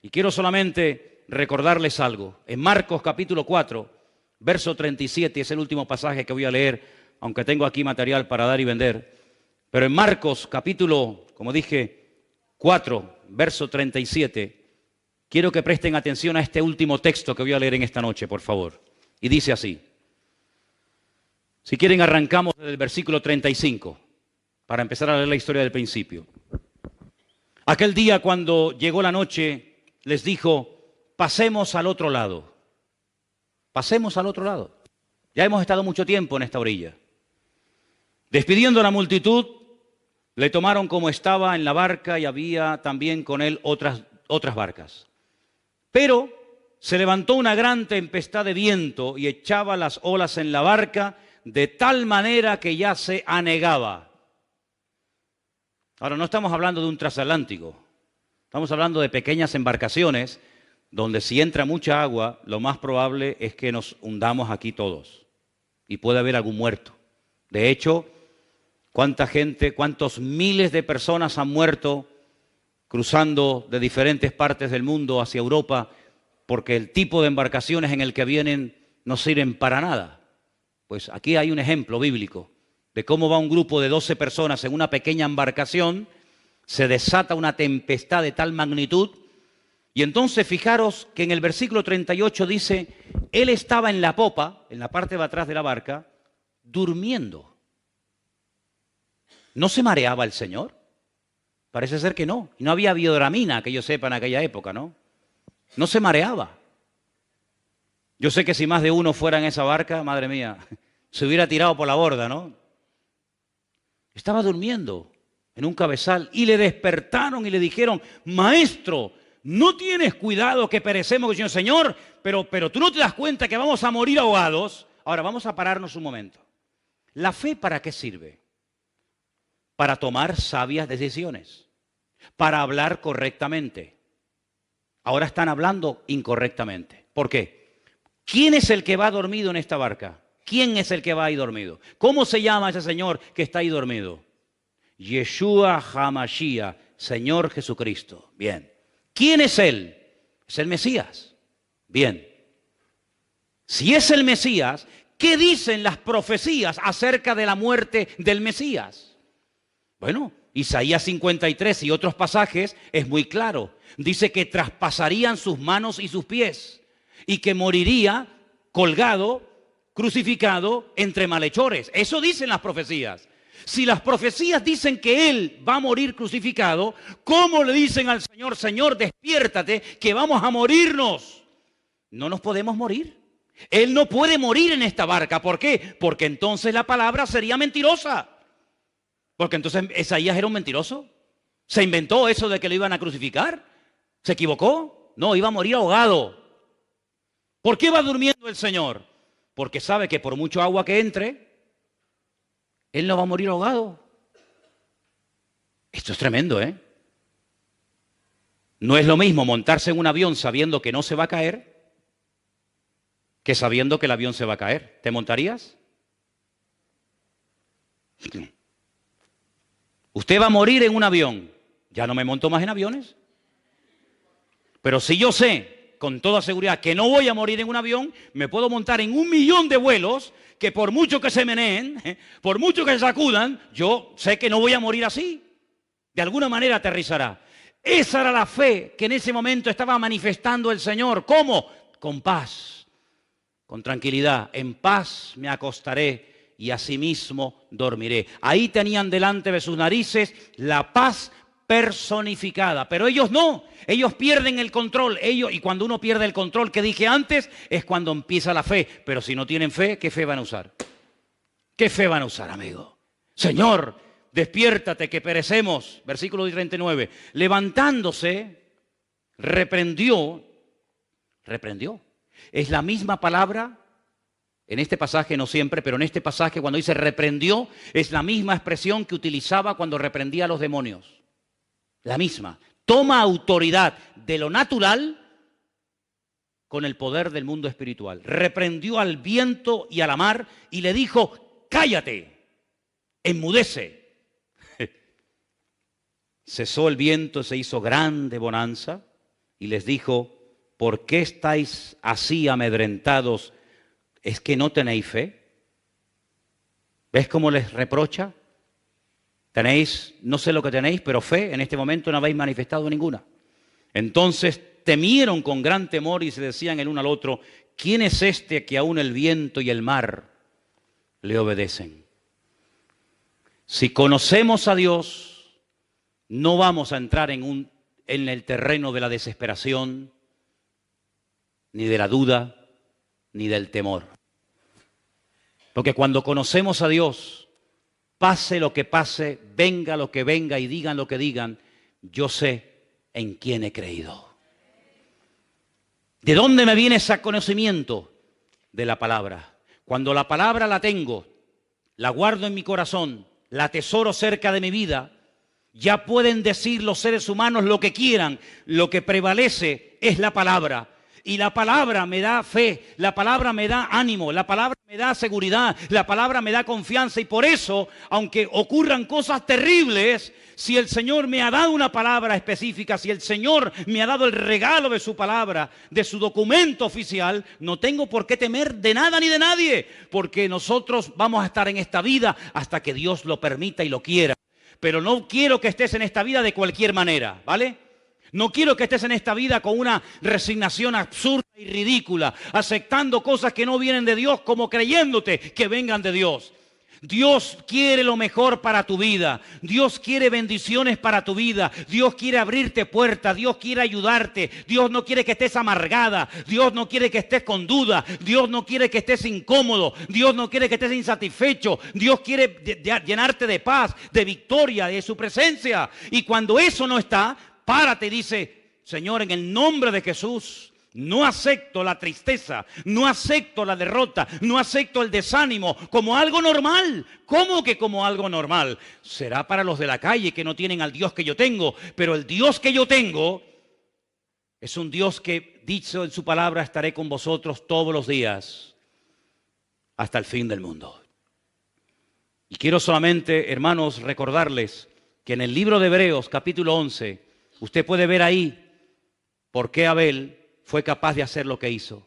Y quiero solamente recordarles algo. En Marcos capítulo 4, verso 37, es el último pasaje que voy a leer, aunque tengo aquí material para dar y vender. Pero en Marcos capítulo, como dije, 4, verso 37, quiero que presten atención a este último texto que voy a leer en esta noche, por favor. Y dice así. Si quieren, arrancamos desde el versículo 35, para empezar a leer la historia del principio. Aquel día, cuando llegó la noche, les dijo, pasemos al otro lado. Pasemos al otro lado. Ya hemos estado mucho tiempo en esta orilla. Despidiendo a la multitud, le tomaron como estaba en la barca y había también con él otras barcas. Pero se levantó una gran tempestad de viento y echaba las olas en la barca de tal manera que ya se anegaba. Ahora, no estamos hablando de un transatlántico. Estamos hablando de pequeñas embarcaciones donde si entra mucha agua, lo más probable es que nos hundamos aquí todos y puede haber algún muerto. De hecho, ¿cuánta gente, cuántos miles de personas han muerto cruzando de diferentes partes del mundo hacia Europa porque el tipo de embarcaciones en el que vienen no sirven para nada? Pues aquí hay un ejemplo bíblico de cómo va un grupo de 12 personas en una pequeña embarcación, se desata una tempestad de tal magnitud. Y entonces fijaros que en el versículo 38 dice, él estaba en la popa, en la parte de atrás de la barca, durmiendo. ¿No se mareaba el Señor? Parece ser que no. Y no había biodramina, que yo sepa, en aquella época, ¿no? No se mareaba. Yo sé que si más de uno fuera en esa barca, madre mía, se hubiera tirado por la borda, ¿no? Estaba durmiendo en un cabezal y le despertaron y le dijeron, maestro, no tienes cuidado que perecemos, Señor, pero tú no te das cuenta que vamos a morir ahogados. Ahora vamos a pararnos un momento. ¿La fe para qué sirve? Para tomar sabias decisiones, para hablar correctamente. Ahora están hablando incorrectamente. ¿Por qué? ¿Quién es el que va dormido en esta barca? ¿Quién es el que va ahí dormido? ¿Cómo se llama ese señor que está ahí dormido? Yeshua HaMashiach, Señor Jesucristo. Bien. ¿Quién es él? Es el Mesías. Bien. Si es el Mesías, ¿qué dicen las profecías acerca de la muerte del Mesías? Bueno, Isaías 53 y otros pasajes es muy claro. Dice que traspasarían sus manos y sus pies y que moriría colgado, crucificado entre malhechores. Eso dicen las profecías. Si las profecías dicen que Él va a morir crucificado, ¿cómo le dicen al Señor, Señor, despiértate, que vamos a morirnos? No nos podemos morir. Él no puede morir en esta barca. ¿Por qué? Porque entonces la palabra sería mentirosa. Porque entonces Isaías era un mentiroso. ¿Se inventó eso de que lo iban a crucificar? ¿Se equivocó? No, iba a morir ahogado. ¿Por qué va durmiendo el Señor? Porque sabe que por mucho agua que entre, Él no va a morir ahogado. Esto es tremendo, ¿eh? No es lo mismo montarse en un avión sabiendo que no se va a caer que sabiendo que el avión se va a caer. ¿Te montarías? Usted va a morir en un avión. Ya no me monto más en aviones. Pero si yo sé con toda seguridad que no voy a morir en un avión, me puedo montar en 1.000.000 de vuelos que por mucho que se meneen, por mucho que se sacudan, yo sé que no voy a morir así. De alguna manera aterrizará. Esa era la fe que en ese momento estaba manifestando el Señor. ¿Cómo? Con paz, con tranquilidad. En paz me acostaré y asimismo dormiré. Ahí tenían delante de sus narices la paz personificada, pero ellos no, ellos pierden el control, y cuando uno pierde el control que dije antes, es cuando empieza la fe. Pero si no tienen fe, ¿qué fe van a usar? ¿Qué fe van a usar, amigo? Señor, despiértate que perecemos. Versículo 39. Levantándose, reprendió. Es la misma palabra, en este pasaje no siempre, pero en este pasaje cuando dice reprendió, es la misma expresión que utilizaba cuando reprendía a los demonios. La misma. Toma autoridad de lo natural con el poder del mundo espiritual. Reprendió al viento y a la mar y le dijo, cállate, enmudece. Cesó el viento, se hizo grande bonanza y les dijo, ¿por qué estáis así amedrentados? ¿Es que no tenéis fe? ¿Ves cómo les reprocha? Tenéis, no sé lo que tenéis, pero fe en este momento no habéis manifestado ninguna. Entonces temieron con gran temor y se decían el uno al otro, ¿quién es este que aún el viento y el mar le obedecen? Si conocemos a Dios, no vamos a entrar en el terreno de la desesperación, ni de la duda, ni del temor. Porque cuando conocemos a Dios, pase lo que pase, venga lo que venga y digan lo que digan, yo sé en quién he creído. ¿De dónde me viene ese conocimiento? De la palabra. Cuando la palabra la tengo, la guardo en mi corazón, la atesoro cerca de mi vida, ya pueden decir los seres humanos lo que quieran, lo que prevalece es la palabra. Y la palabra me da fe, la palabra me da ánimo, la palabra me da seguridad, la palabra me da confianza. Y por eso, aunque ocurran cosas terribles, si el Señor me ha dado una palabra específica, si el Señor me ha dado el regalo de su palabra, de su documento oficial, no tengo por qué temer de nada ni de nadie, porque nosotros vamos a estar en esta vida hasta que Dios lo permita y lo quiera. Pero no quiero que estés en esta vida de cualquier manera, ¿vale? No quiero que estés en esta vida con una resignación absurda y ridícula, aceptando cosas que no vienen de Dios como creyéndote que vengan de Dios. Dios quiere lo mejor para tu vida. Dios quiere bendiciones para tu vida. Dios quiere abrirte puertas. Dios quiere ayudarte. Dios no quiere que estés amargada. Dios no quiere que estés con duda. Dios no quiere que estés incómodo. Dios no quiere que estés insatisfecho. Dios quiere llenarte de paz, de victoria, de su presencia. Y cuando eso no está, párate y dice, Señor, en el nombre de Jesús, no acepto la tristeza, no acepto la derrota, no acepto el desánimo como algo normal. ¿Cómo que como algo normal? Será para los de la calle que no tienen al Dios que yo tengo, pero el Dios que yo tengo es un Dios que, dicho en su palabra, estaré con vosotros todos los días hasta el fin del mundo. Y quiero solamente, hermanos, recordarles que en el libro de Hebreos, capítulo 11, usted puede ver ahí por qué Abel fue capaz de hacer lo que hizo.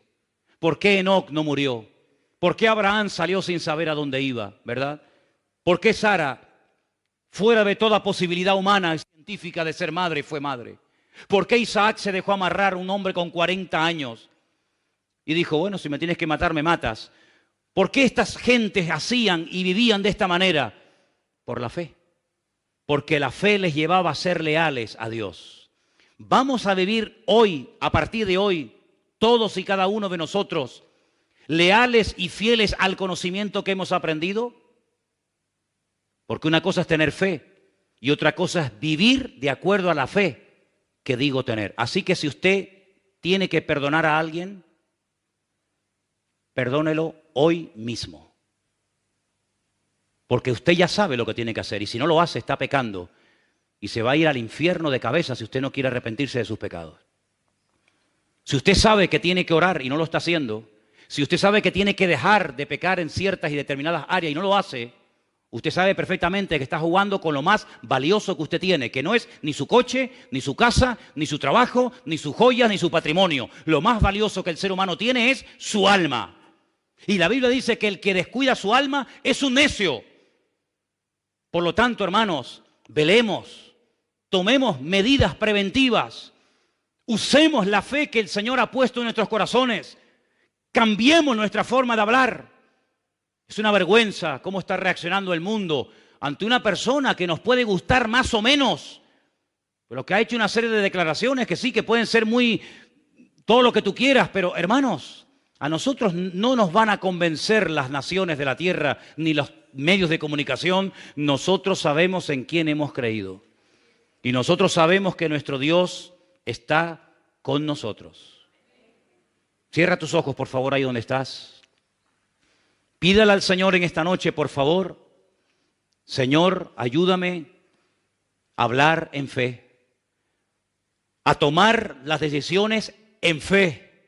¿Por qué Enoc no murió? ¿Por qué Abraham salió sin saber a dónde iba? ¿Verdad? ¿Por qué Sara, fuera de toda posibilidad humana y científica de ser madre, fue madre? ¿Por qué Isaac se dejó amarrar, un hombre con 40 años? Y dijo, bueno, si me tienes que matar, me matas. ¿Por qué estas gentes hacían y vivían de esta manera? Por la fe. Porque la fe les llevaba a ser leales a Dios. Vamos a vivir hoy, a partir de hoy, todos y cada uno de nosotros, leales y fieles al conocimiento que hemos aprendido. Porque una cosa es tener fe y otra cosa es vivir de acuerdo a la fe que digo tener. Así que si usted tiene que perdonar a alguien, perdónelo hoy mismo. Porque usted ya sabe lo que tiene que hacer y si no lo hace está pecando. Y se va a ir al infierno de cabeza si usted no quiere arrepentirse de sus pecados. Si usted sabe que tiene que orar y no lo está haciendo, si usted sabe que tiene que dejar de pecar en ciertas y determinadas áreas y no lo hace, usted sabe perfectamente que está jugando con lo más valioso que usted tiene, que no es ni su coche, ni su casa, ni su trabajo, ni sus joyas, ni su patrimonio. Lo más valioso que el ser humano tiene es su alma. Y la Biblia dice que el que descuida su alma es un necio. Por lo tanto, hermanos, velemos. Tomemos medidas preventivas, usemos la fe que el Señor ha puesto en nuestros corazones, cambiemos nuestra forma de hablar. Es una vergüenza cómo está reaccionando el mundo ante una persona que nos puede gustar más o menos, pero que ha hecho una serie de declaraciones que sí, que pueden ser muy todo lo que tú quieras, pero hermanos, a nosotros no nos van a convencer las naciones de la tierra ni los medios de comunicación. Nosotros sabemos en quién hemos creído. Y nosotros sabemos que nuestro Dios está con nosotros. Cierra tus ojos, por favor, ahí donde estás. Pídale al Señor en esta noche, por favor. Señor, ayúdame a hablar en fe, a tomar las decisiones en fe,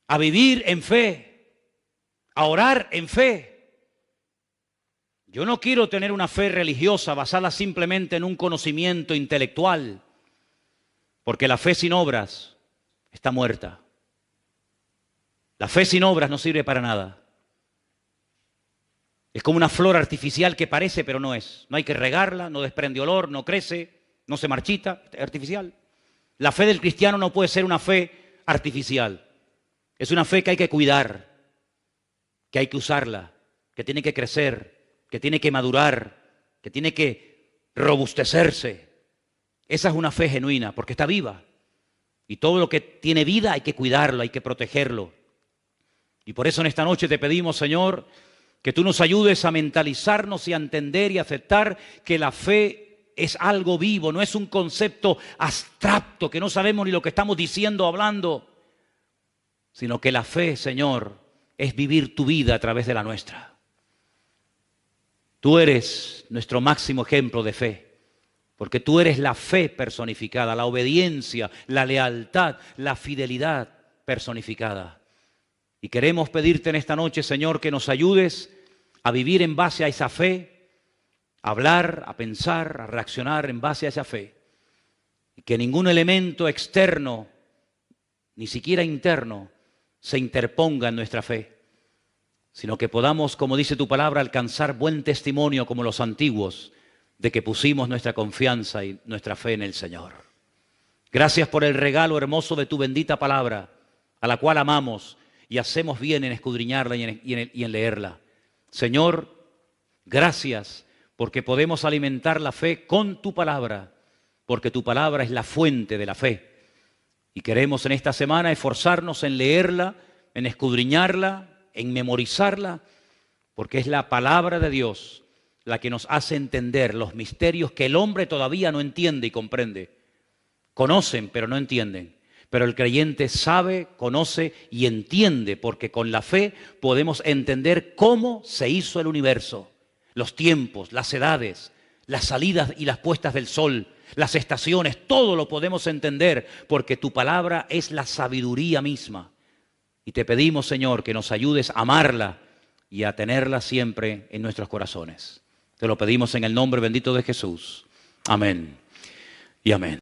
a vivir en fe, a orar en fe. Yo no quiero tener una fe religiosa basada simplemente en un conocimiento intelectual, porque la fe sin obras está muerta. La fe sin obras no sirve para nada. Es como una flor artificial que parece, pero no es. No hay que regarla, no desprende olor, no crece, no se marchita, es artificial. La fe del cristiano no puede ser una fe artificial. Es una fe que hay que cuidar, que hay que usarla, que tiene que crecer, que tiene que madurar, que tiene que robustecerse. Esa es una fe genuina, porque está viva. Y todo lo que tiene vida hay que cuidarlo, hay que protegerlo. Y por eso en esta noche te pedimos, Señor, que tú nos ayudes a mentalizarnos y a entender y a aceptar que la fe es algo vivo, no es un concepto abstracto que no sabemos ni lo que estamos diciendo o hablando, sino que la fe, Señor, es vivir tu vida a través de la nuestra. Tú eres nuestro máximo ejemplo de fe, porque tú eres la fe personificada, la obediencia, la lealtad, la fidelidad personificada. Y queremos pedirte en esta noche, Señor, que nos ayudes a vivir en base a esa fe, a hablar, a pensar, a reaccionar en base a esa fe. Y que ningún elemento externo, ni siquiera interno, se interponga en nuestra fe, sino que podamos, como dice tu palabra, alcanzar buen testimonio como los antiguos, de que pusimos nuestra confianza y nuestra fe en el Señor. Gracias por el regalo hermoso de tu bendita palabra, a la cual amamos y hacemos bien en escudriñarla y en leerla. Señor, gracias porque podemos alimentar la fe con tu palabra, porque tu palabra es la fuente de la fe. Y queremos en esta semana esforzarnos en leerla, en escudriñarla, en memorizarla, porque es la palabra de Dios la que nos hace entender los misterios que el hombre todavía no entiende y comprende. Conocen, pero no entienden. Pero el creyente sabe, conoce y entiende, porque con la fe podemos entender cómo se hizo el universo, los tiempos, las edades, las salidas y las puestas del sol, las estaciones, todo lo podemos entender, porque tu palabra es la sabiduría misma. Y te pedimos, Señor, que nos ayudes a amarla y a tenerla siempre en nuestros corazones. Te lo pedimos en el nombre bendito de Jesús. Amén y amén.